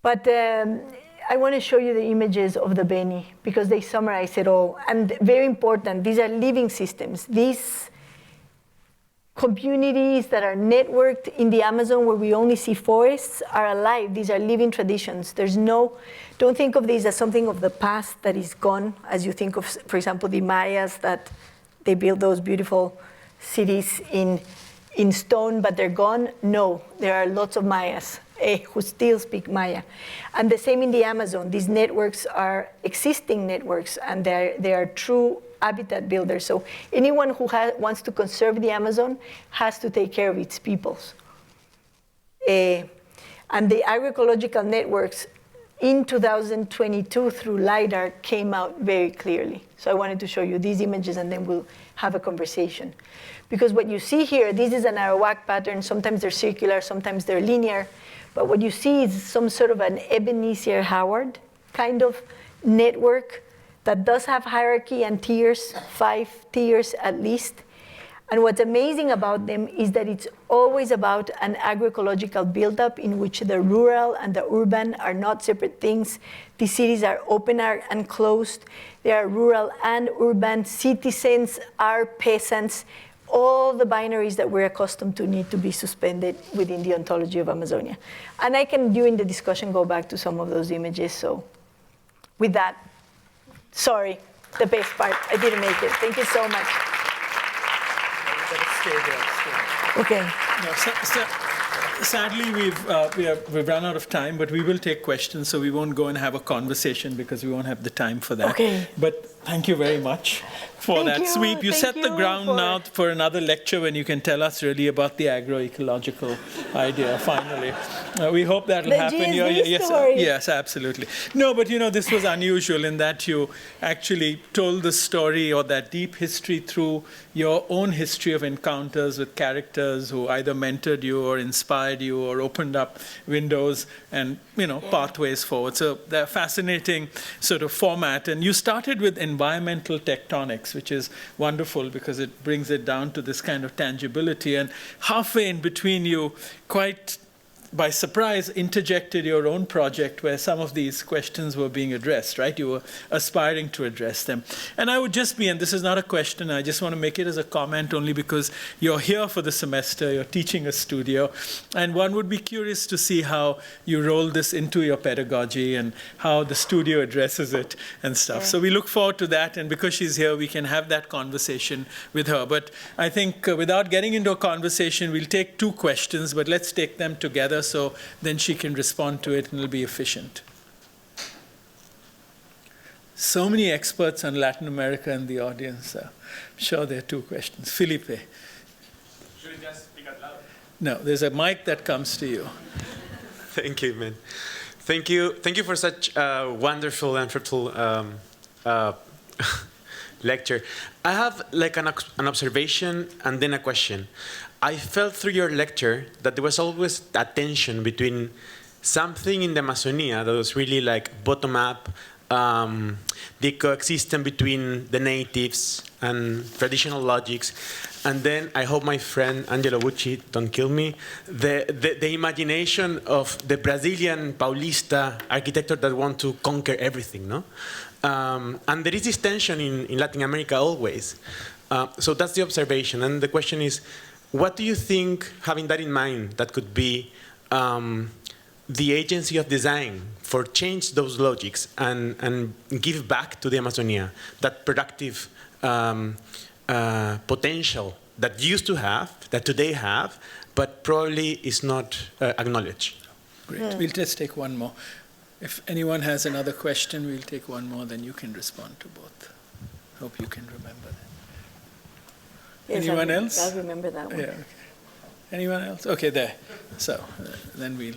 But I want to show you the images of the Beni because they summarize it all. And very important, these are living systems. These communities that are networked in the Amazon where we only see forests are alive. These are living traditions. Don't think of these as something of the past that is gone, as you think of, for example, the Mayas, that they built those beautiful cities in stone, but they're gone. No, there are lots of Mayas who still speak Maya. And the same in the Amazon. These networks are existing networks, and they are true habitat builders. So anyone who wants to conserve the Amazon has to take care of its peoples. And the agroecological networks in 2022 through LiDAR came out very clearly. So I wanted to show you these images and then we'll have a conversation. Because what you see here, this is an Arawak pattern. Sometimes they're circular, sometimes they're linear. But what you see is some sort of an Ebenezer Howard kind of network that does have hierarchy and tiers, 5 tiers at least. And what's amazing about them is that it's always about an agroecological buildup in which the rural and the urban are not separate things. The cities are open and closed. They are rural and urban. Citizens are peasants. All the binaries that we're accustomed to need to be suspended within the ontology of Amazonia. And I can, during the discussion, go back to some of those images. So with that, sorry, the best part, I didn't make it. Thank you so much. Stay there. Okay. No, sadly, we've run out of time, but we will take questions, so we won't go and have a conversation because we won't have the time for that. Okay. But thank you very much for that sweep. You set the ground now for another lecture when you can tell us really about the agroecological idea, finally. We hope that will happen. Yes, absolutely. No, but this was unusual in that you actually told the story or that deep history through your own history of encounters with characters who either mentored you or inspired you or opened up windows and pathways forward. So they're fascinating sort of format. And you started with environmental tectonics, which is wonderful because it brings it down to this kind of tangibility. And halfway in between, you quite by surprise interjected your own project where some of these questions were being addressed, right? You were aspiring to address them. And I would just be, and this is not a question, I just want to make it as a comment only because you're here for the semester, you're teaching a studio, and one would be curious to see how you roll this into your pedagogy and how the studio addresses it and stuff. So we look forward to that, and because she's here, we can have that conversation with her. But I think without getting into a conversation, we'll take 2 questions, but let's take them together so then she can respond to it and it'll be efficient. So many experts on Latin America in the audience. I'm sure there are 2 questions. Felipe. Should we just speak out loud? No, there's a mic that comes to you. Thank you, man. Thank you for such a wonderful and fruitful lecture. I have like an observation and then a question. I felt through your lecture that there was always a tension between something in the Amazonia that was really like bottom up, the coexistence between the natives and traditional logics. And then I hope my friend Angelo Bucci don't kill me. The imagination of the Brazilian Paulista architecture that want to conquer everything, no? And there is this tension in Latin America always. So that's the observation. And the question is, what do you think, having that in mind, that could be the agency of design for change those logics and give back to the Amazonia that productive potential that used to have, that today have, but probably is not acknowledged? Great. We'll just take one more. If anyone has another question, we'll take one more, then you can respond to both. Hope you can remember that. Yes, Anyone else? I'll remember that one. Yeah, okay. Anyone else? Okay, there. So then we'll...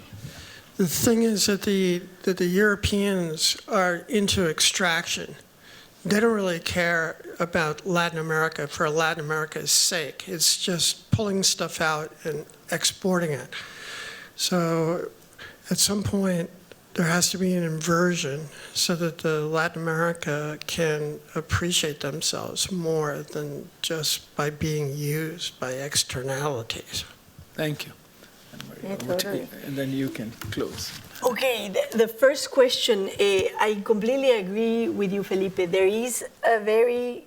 The thing is that the Europeans are into extraction. They don't really care about Latin America for Latin America's sake. It's just pulling stuff out and exporting it. So at some point, there has to be an inversion so that the Latin America can appreciate themselves more than just by being used by externalities. Thank you. Yeah, totally. And then you can close. Okay, the first question, I completely agree with you, Felipe. There is a very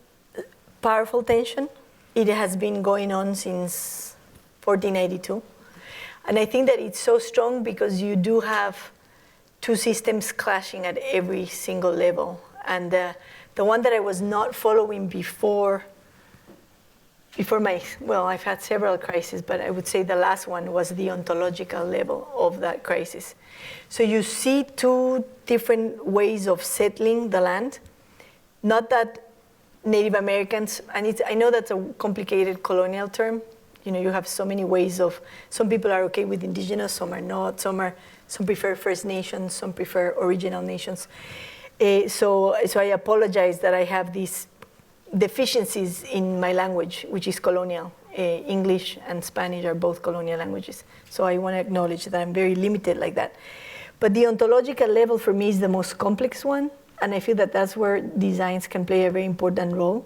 powerful tension. It has been going on since 1492. And I think that it's so strong because you do have two systems clashing at every single level. And the one that I was not following before my, well, I've had several crises, but I would say the last one was the ontological level of that crisis. So you see two different ways of settling the land. Not that Native Americans, and I know that's a complicated colonial term. You know, you have so many ways of, some people are okay with indigenous, some are not, some prefer First Nations, some prefer original nations. So I apologize that I have these deficiencies in my language, which is colonial. English and Spanish are both colonial languages. So I want to acknowledge that I'm very limited like that. But the ontological level for me is the most complex one, and I feel that that's where designs can play a very important role.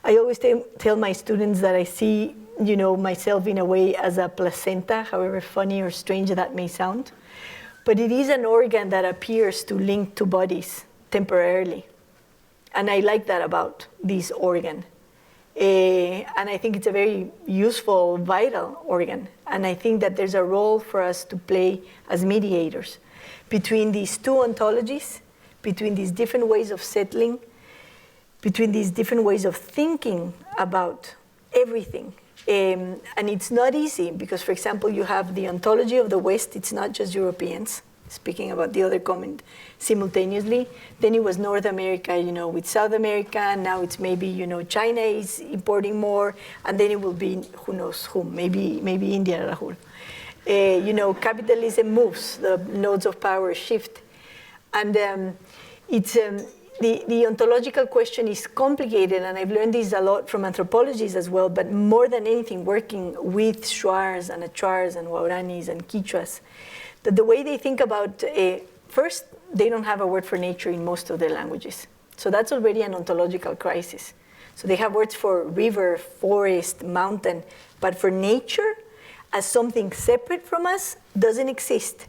I always tell my students that I see, you know, myself in a way as a placenta, however funny or strange that may sound. But it is an organ that appears to link to bodies temporarily. And I like that about this organ. And I think it's a very useful, vital organ. And I think that there's a role for us to play as mediators between these two ontologies, between these different ways of settling, between these different ways of thinking about everything. And it's not easy because, for example, you have the ontology of the West. It's not just Europeans, speaking about the other comment simultaneously. Then it was North America, you know, with South America. And now it's maybe, you know, China is importing more. And then it will be, who knows whom, maybe India, Rahul. You know, capitalism moves, the nodes of power shift. And it's... The ontological question is complicated, and I've learned this a lot from anthropologists as well, but more than anything, working with Shuars and Achuars and Wauranis and Quichuas, that the way they think about, first, they don't have a word for nature in most of their languages. So that's already an ontological crisis. So they have words for river, forest, mountain, but for nature, as something separate from us, doesn't exist.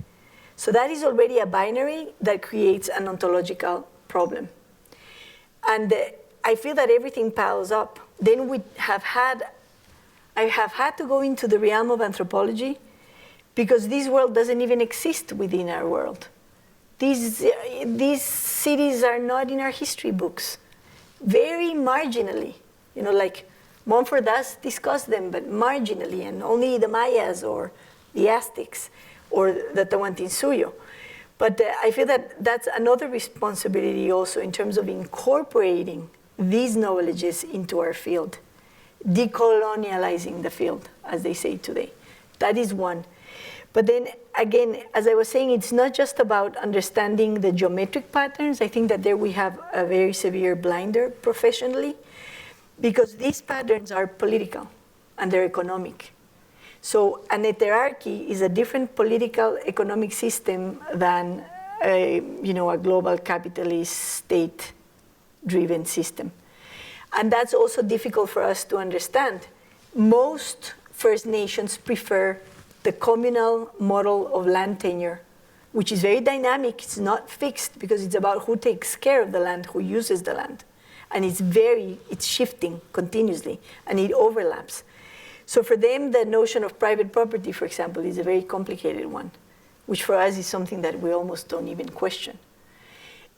So that is already a binary that creates an ontological problem. And I feel that everything piles up. Then I have had to go into the realm of anthropology because this world doesn't even exist within our world. These cities are not in our history books, very marginally. You know, like Montfort does discuss them, but marginally, and only the Mayas or the Aztecs or the Tahuantinsuyo. But I feel that that's another responsibility also in terms of incorporating these knowledges into our field, decolonializing the field, as they say today. That is one. But then again, as I was saying, it's not just about understanding the geometric patterns. I think that there we have a very severe blinder professionally, because these patterns are political and they're economic. So an heterarchy is a different political economic system than a global capitalist state-driven system. And that's also difficult for us to understand. Most First Nations prefer the communal model of land tenure, which is very dynamic. It's not fixed because it's about who takes care of the land, who uses the land. And it's shifting continuously, and it overlaps. So for them, the notion of private property, for example, is a very complicated one, which for us is something that we almost don't even question.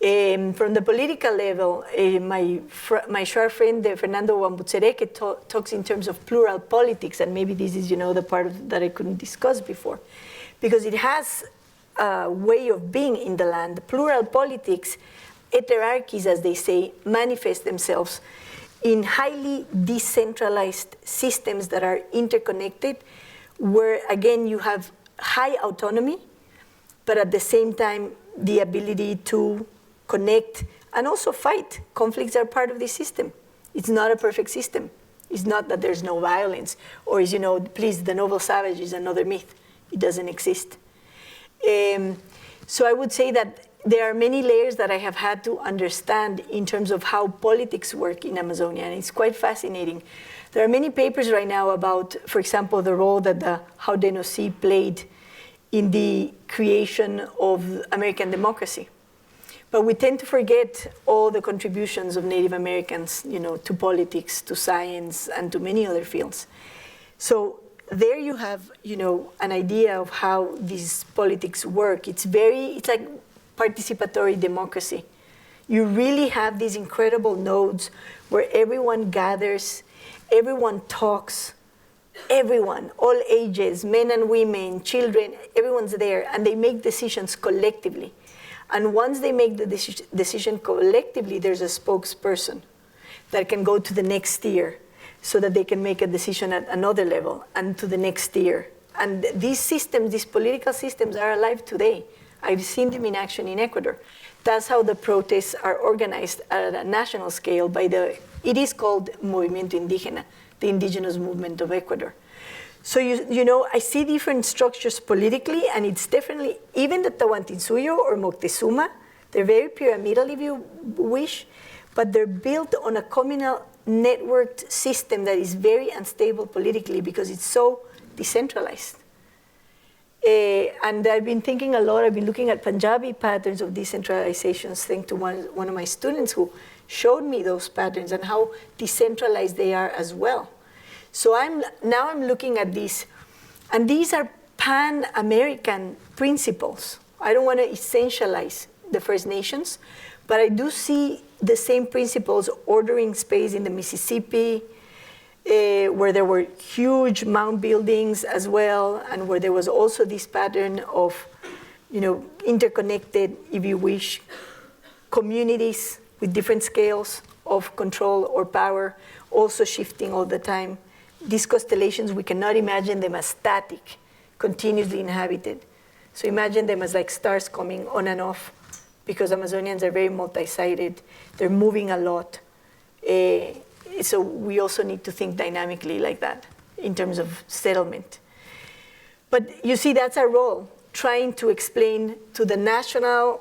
From the political level, my sharp friend, Fernando Wambutsereke, talks in terms of plural politics, and maybe this is, the part that I couldn't discuss before, because it has a way of being in the land. Plural politics, heterarchies, as they say, manifest themselves in highly decentralized systems that are interconnected, where, again, you have high autonomy, but at the same time, the ability to connect and also fight. Conflicts are part of this system. It's not a perfect system. It's not that there's no violence, or please, the noble savage is another myth. It doesn't exist. So I would say that there are many layers that I have had to understand in terms of how politics work in Amazonia, and it's quite fascinating. There are many papers right now about, for example, the role that the Haudenosaunee played in the creation of American democracy. But we tend to forget all the contributions of Native Americans, to politics, to science, and to many other fields. So there you have, an idea of how these politics work. It's like participatory democracy. You really have these incredible nodes where everyone gathers, everyone talks, everyone, all ages, men and women, children, everyone's there, and they make decisions collectively. And once they make the decision collectively, there's a spokesperson that can go to the next tier so that they can make a decision at another level and to the next tier. And these systems, these political systems, are alive today. I've seen them in action in Ecuador. That's how the protests are organized at a national scale it is called Movimiento Indígena, the indigenous movement of Ecuador. So, I see different structures politically, and it's definitely, even the Tawantinsuyo or Moctezuma, they're very pyramidal, if you wish, but they're built on a communal networked system that is very unstable politically because it's so decentralized. And I've been thinking a lot, I've been looking at Punjabi patterns of decentralizations, thanks to one of my students who showed me those patterns and how decentralized they are as well. So I'm looking at these, and these are Pan-American principles. I don't want to essentialize the First Nations, but I do see the same principles ordering space in the Mississippi, where there were huge mound buildings as well, and where there was also this pattern of, interconnected, if you wish, communities with different scales of control or power, also shifting all the time. These constellations, we cannot imagine them as static, continuously inhabited. So imagine them as like stars coming on and off, because Amazonians are very multi-sided. They're moving a lot. So we also need to think dynamically like that in terms of settlement. But you see, that's our role, trying to explain to the national,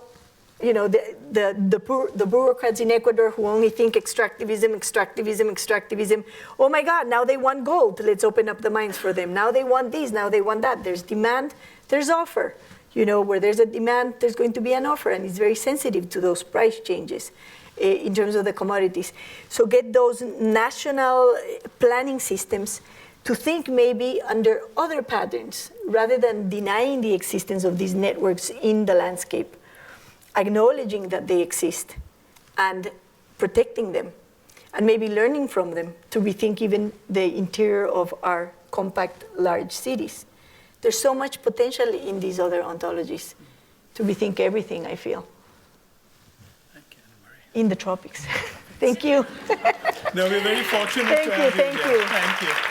the bureaucrats in Ecuador who only think extractivism. Oh my God, now they want gold. Let's open up the mines for them. Now they want this, now they want that. There's demand, there's offer. Where there's a demand, there's going to be an offer, and it's very sensitive to those price changes in terms of the commodities. So get those national planning systems to think maybe under other patterns, rather than denying the existence of these networks in the landscape, acknowledging that they exist and protecting them, and maybe learning from them to rethink even the interior of our compact, large cities. There's so much potential in these other ontologies to rethink everything, I feel. Thank you, Anna Marie. In the tropics. Thank you. No, we're very fortunate to have you. Thank you. Thank you.